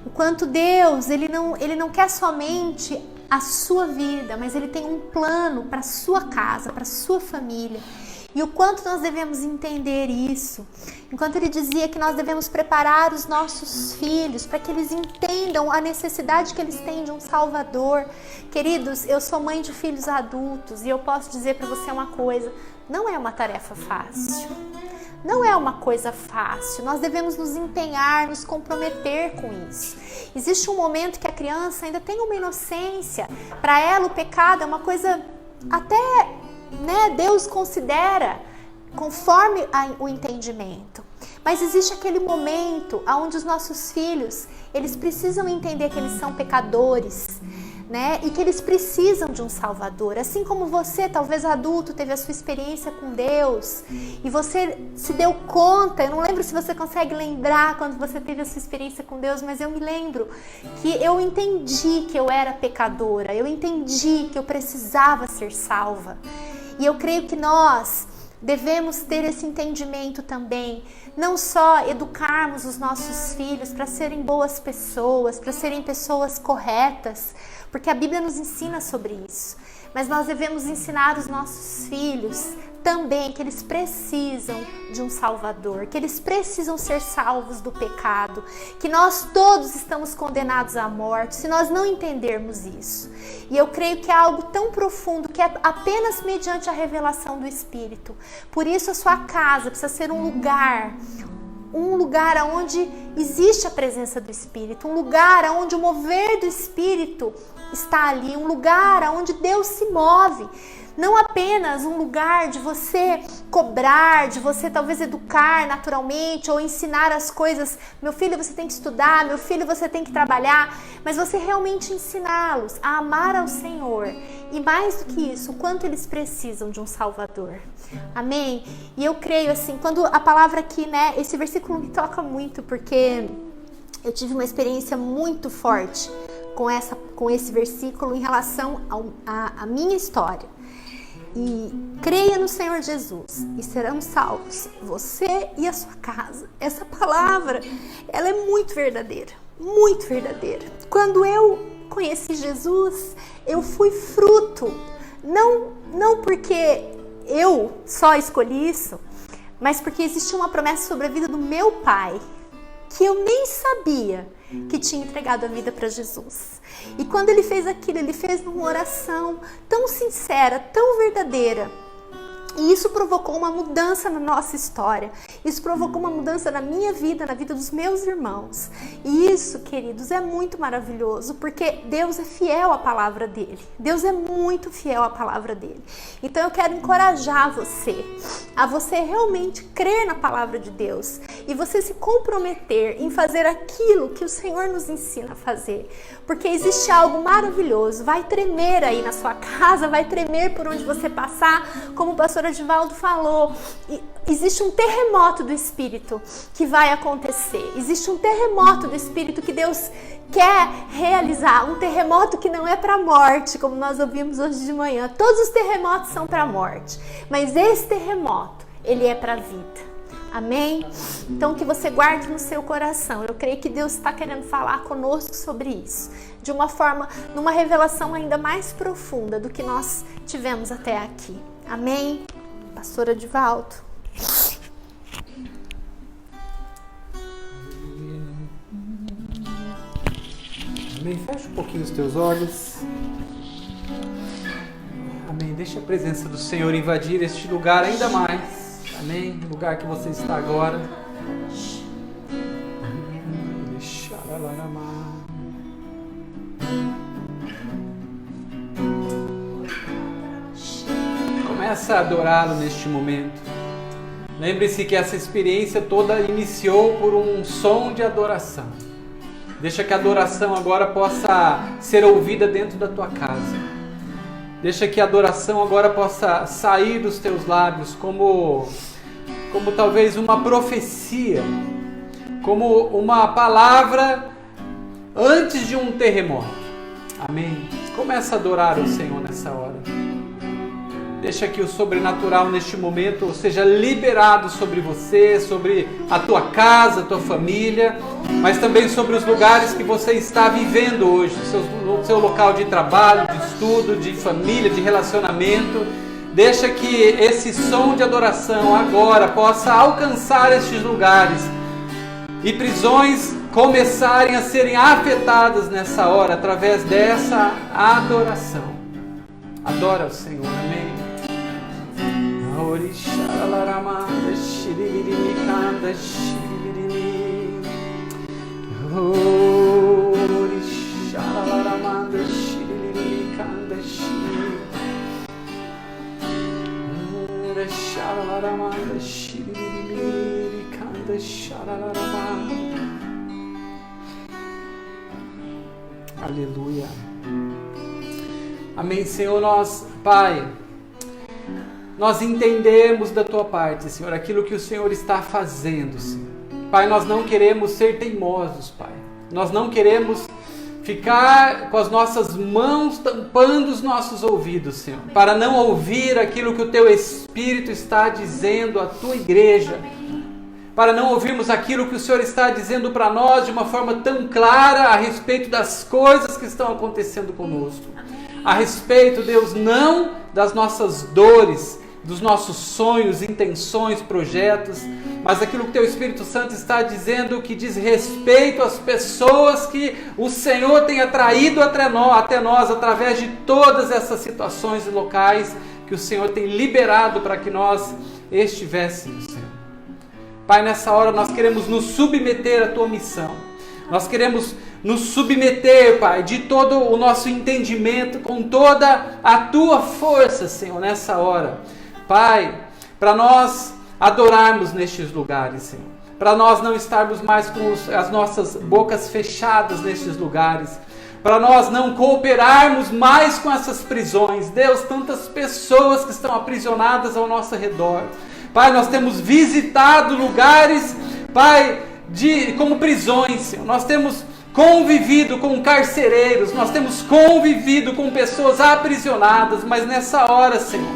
O quanto Deus, Ele não quer somente a sua vida, mas Ele tem um plano para a sua casa, para a sua família. E o quanto nós devemos entender isso. Enquanto ele dizia que nós devemos preparar os nossos filhos para que eles entendam a necessidade que eles têm de um Salvador. Queridos, eu sou mãe de filhos adultos e eu posso dizer para você uma coisa: não é uma tarefa fácil. Não é uma coisa fácil. Nós devemos nos empenhar, nos comprometer com isso. Existe um momento que a criança ainda tem uma inocência. Para ela o pecado é uma coisa até... Deus considera conforme o entendimento. Mas existe aquele momento onde os nossos filhos, eles precisam entender que eles são pecadores, né? E que eles precisam de um Salvador. Assim como você, talvez adulto, teve a sua experiência com Deus e você se deu conta, eu não lembro se você consegue lembrar quando você teve a sua experiência com Deus, mas eu me lembro que eu entendi que eu era pecadora, eu entendi que eu precisava ser salva. E eu creio que nós devemos ter esse entendimento também, não só educarmos os nossos filhos para serem boas pessoas, para serem pessoas corretas, porque a Bíblia nos ensina sobre isso, mas nós devemos ensinar os nossos filhos também que eles precisam de um Salvador, que eles precisam ser salvos do pecado, que nós todos estamos condenados à morte se nós não entendermos isso. E eu creio que é algo tão profundo que é apenas mediante a revelação do Espírito. Por isso a sua casa precisa ser um lugar onde existe a presença do Espírito, um lugar onde o mover do Espírito está ali, um lugar onde Deus se move. Não apenas um lugar de você cobrar, de você talvez educar naturalmente ou ensinar as coisas. Meu filho, você tem que estudar, meu filho, você tem que trabalhar. Mas você realmente ensiná-los a amar ao Senhor. E mais do que isso, o quanto eles precisam de um Salvador. Amém? E eu creio assim, quando a palavra aqui, esse versículo me toca muito, porque eu tive uma experiência muito forte com esse versículo em relação à minha história. E creia no Senhor Jesus e serão salvos você e a sua casa. Essa palavra, ela é muito verdadeira, muito verdadeira. Quando eu conheci Jesus, eu fui fruto, não porque eu só escolhi isso, mas porque existia uma promessa sobre a vida do meu pai, que eu nem sabia que tinha entregado a vida para Jesus. E quando ele fez aquilo, ele fez numa oração tão sincera, tão verdadeira. E isso provocou uma mudança na nossa história. Isso provocou uma mudança na minha vida, na vida dos meus irmãos. E isso, queridos, é muito maravilhoso, porque Deus é fiel à palavra dele. Deus é muito fiel à palavra dele. Então eu quero encorajar você, a você realmente crer na palavra de Deus e você se comprometer em fazer aquilo que o Senhor nos ensina a fazer. Porque existe algo maravilhoso, vai tremer aí na sua casa, vai tremer por onde você passar, como o pastor Edivaldo falou. Existe um terremoto do Espírito que vai acontecer. Existe um terremoto do Espírito que Deus quer realizar. Um terremoto que não é para a morte, como nós ouvimos hoje de manhã. Todos os terremotos são para a morte, mas esse terremoto, ele é para a vida. Amém? Então que você guarde no seu coração. Eu creio que Deus está querendo falar conosco sobre isso, de uma forma, numa revelação ainda mais profunda do que nós tivemos até aqui. Amém? Pastor Edivaldo. Amém. Fecha um pouquinho os teus olhos. Amém. Deixa a presença do Senhor invadir este lugar ainda mais. Amém. No lugar que você está agora. Começa a adorá-lo neste momento. Lembre-se que essa experiência toda iniciou por um som de adoração. Deixa que a adoração agora possa ser ouvida dentro da tua casa. Deixa que a adoração agora possa sair dos teus lábios como talvez uma profecia, como uma palavra antes de um terremoto. Amém? Começa a adorar o Senhor nessa hora. Deixa que o sobrenatural neste momento seja liberado sobre você, sobre a tua casa, a tua família, mas também sobre os lugares que você está vivendo hoje, no seu local de trabalho, de estudo, de família, de relacionamento. Deixa que esse som de adoração agora possa alcançar estes lugares e prisões começarem a serem afetadas nessa hora através dessa adoração. Adora o Senhor, amém? Aleluia. Amém, Senhor. Pai, nós entendemos da tua parte, Senhor, aquilo que o Senhor está fazendo, Senhor. Pai, nós não queremos ser teimosos, Pai. Nós não queremos ficar com as nossas mãos tampando os nossos ouvidos, Senhor, para não ouvir aquilo que o teu Espírito está dizendo à tua igreja, para não ouvirmos aquilo que o Senhor está dizendo para nós de uma forma tão clara a respeito das coisas que estão acontecendo conosco. A respeito, Deus, não das nossas dores, dos nossos sonhos, intenções, projetos, mas aquilo que o teu Espírito Santo está dizendo que diz respeito às pessoas que o Senhor tem atraído até nós através de todas essas situações e locais que o Senhor tem liberado para que nós estivéssemos, Senhor. Pai, nessa hora nós queremos nos submeter à tua missão. Nós queremos nos submeter, Pai, de todo o nosso entendimento, com toda a tua força, Senhor, nessa hora. Pai, para nós adorarmos nestes lugares, Senhor. Para nós não estarmos mais com as nossas bocas fechadas nestes lugares. Para nós não cooperarmos mais com essas prisões. Deus, tantas pessoas que estão aprisionadas ao nosso redor. Pai, nós temos visitado lugares, Pai, como prisões, Senhor. Nós temos convivido com carcereiros, nós temos convivido com pessoas aprisionadas, mas nessa hora, Senhor,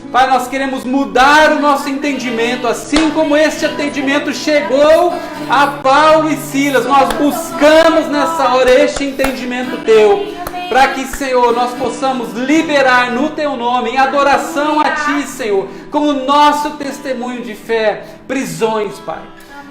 Pai, nós queremos mudar o nosso entendimento, assim como este atendimento chegou a Paulo e Silas. Nós buscamos nessa hora este entendimento Teu, para que, Senhor, nós possamos liberar no Teu nome, em adoração a Ti, Senhor, como nosso testemunho de fé, prisões, Pai.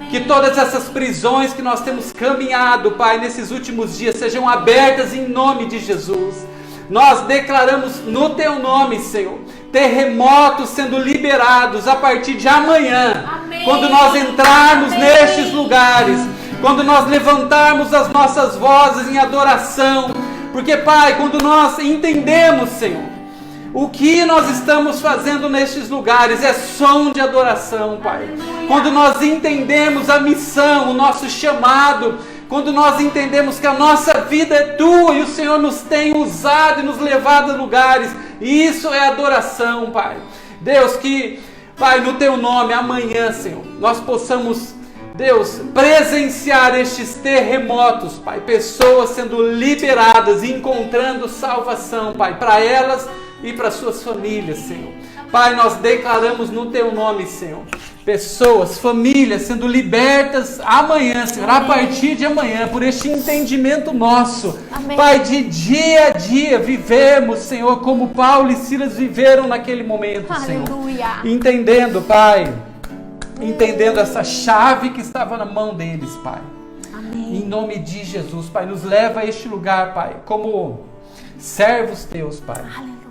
Que todas essas prisões que nós temos caminhado, Pai, nesses últimos dias, sejam abertas em nome de Jesus. Nós declaramos no Teu nome, Senhor, terremotos sendo liberados a partir de amanhã. Amém. Quando nós entrarmos nestes lugares, quando nós levantarmos as nossas vozes em adoração, porque, Pai, quando nós entendemos, Senhor, o que nós estamos fazendo nestes lugares é som de adoração, Pai. Quando nós entendemos a missão, o nosso chamado, quando nós entendemos que a nossa vida é Tua e o Senhor nos tem usado e nos levado a lugares, isso é adoração, Pai. Deus, que, Pai, no Teu nome, amanhã, Senhor, nós possamos, Deus, presenciar estes terremotos, Pai. Pessoas sendo liberadas e encontrando salvação, Pai, para elas e para suas famílias, Senhor. Pai, nós declaramos no Teu nome, Senhor, pessoas, famílias sendo libertas amanhã, Senhor, a partir de amanhã, por este entendimento nosso. Amém. Pai, de dia a dia vivemos, Senhor, como Paulo e Silas viveram naquele momento, Senhor. Aleluia. Entendendo, Pai, entendendo essa chave que estava na mão deles, Pai. Amém. Em nome de Jesus, Pai, nos leva a este lugar, Pai, como servos Teus, Pai. Aleluia.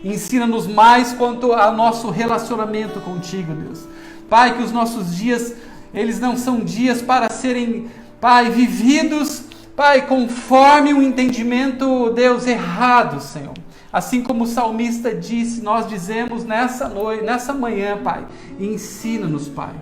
Ensina-nos mais quanto ao nosso relacionamento contigo, Deus. Pai, que os nossos dias, eles não são dias para serem Pai, vividos, Pai, conforme um entendimento, Deus, errado, Senhor. Assim como o salmista disse, nós dizemos nessa noite, nessa manhã, Pai, ensina-nos, Pai,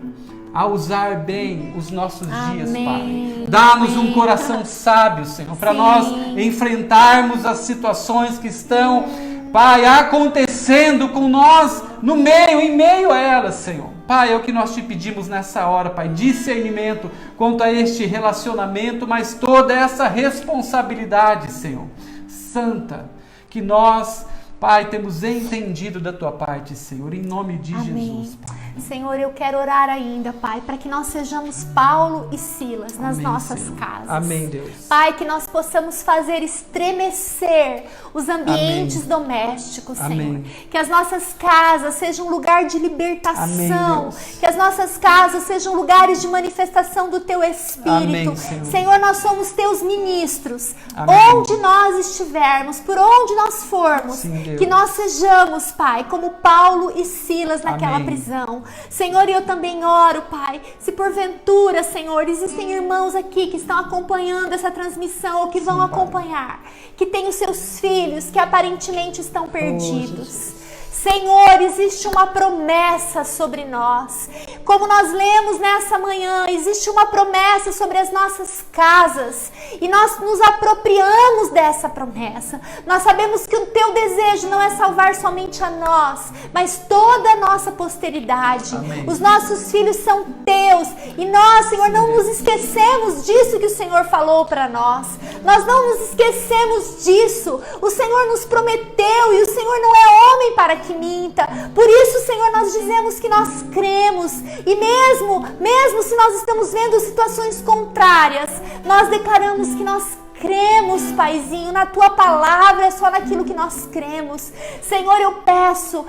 a usar bem os nossos dias, Pai. Dá-nos um coração sábio, Senhor, para nós enfrentarmos as situações que estão, Pai, acontecendo com nós em meio a elas, Senhor. Pai, é o que nós te pedimos nessa hora, Pai, discernimento quanto a este relacionamento, mas toda essa responsabilidade, Senhor, santa, que nós, Pai, temos entendido da tua parte, Senhor, em nome de Jesus, Pai. Senhor, eu quero orar ainda, Pai, para que nós sejamos Paulo e Silas nas nossas Senhor. casas. Amém, Deus. Pai, que nós possamos fazer estremecer os ambientes domésticos, Senhor. Amém. Que as nossas casas sejam um lugar de libertação. Amém, que as nossas casas sejam lugares de manifestação do teu Espírito. Amém, Senhor. Senhor, nós somos teus ministros. Amém. Onde nós estivermos, por onde nós formos, Sim, Deus. que nós sejamos, Pai, como Paulo e Silas naquela Amém. prisão. Senhor, eu também oro, Pai, se porventura, Senhor, existem irmãos aqui que estão acompanhando essa transmissão ou que vão acompanhar, que têm os seus filhos que aparentemente estão perdidos. Senhor, existe uma promessa sobre nós. Como nós lemos nessa manhã, existe uma promessa sobre as nossas casas. E nós nos apropriamos dessa promessa. Nós sabemos que o teu desejo não é salvar somente a nós, mas toda a nossa posteridade. Amém. Os nossos filhos são teus. E nós, Senhor, não nos esquecemos disso que o Senhor falou para nós. Nós não nos esquecemos disso. O Senhor nos prometeu e o Senhor não é homem para que minta. Por isso, Senhor, nós dizemos que nós cremos. E mesmo se nós estamos vendo situações contrárias, nós declaramos que nós cremos, Paizinho, na Tua palavra, é só naquilo que nós cremos. Senhor, eu peço,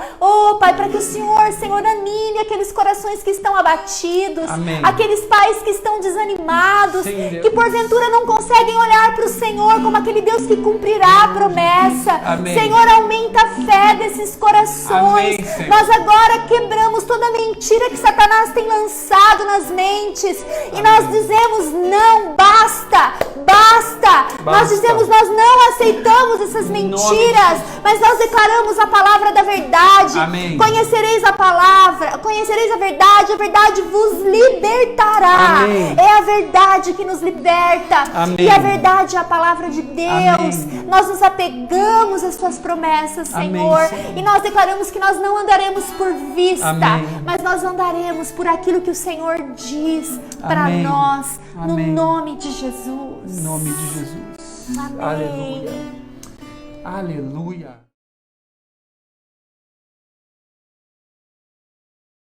Pai, para que o Senhor, anime aqueles corações que estão abatidos, Amém. aqueles pais que estão desanimados, Sim, Deus. que porventura não conseguem olhar para o Senhor como aquele Deus que cumprirá a promessa. Amém. Senhor, aumenta a fé desses corações. Amém, Senhor. Nós agora quebramos toda mentira que Satanás tem lançado nas mentes. E nós dizemos, não, basta. Nós dizemos, nós não aceitamos essas mentiras, mas nós declaramos a palavra da verdade. Amém. Conhecereis a palavra, conhecereis a verdade vos libertará. Amém. É a verdade que nos liberta. Amém. E a verdade é a palavra de Deus. Amém. Nós nos apegamos às tuas promessas, Amém, Senhor. Senhor. E nós declaramos que nós não andaremos por vista, Amém. mas nós andaremos por aquilo que o Senhor diz para Amém. nós, Amém. no nome de Jesus. Em nome de Jesus. Amém. Aleluia. Aleluia.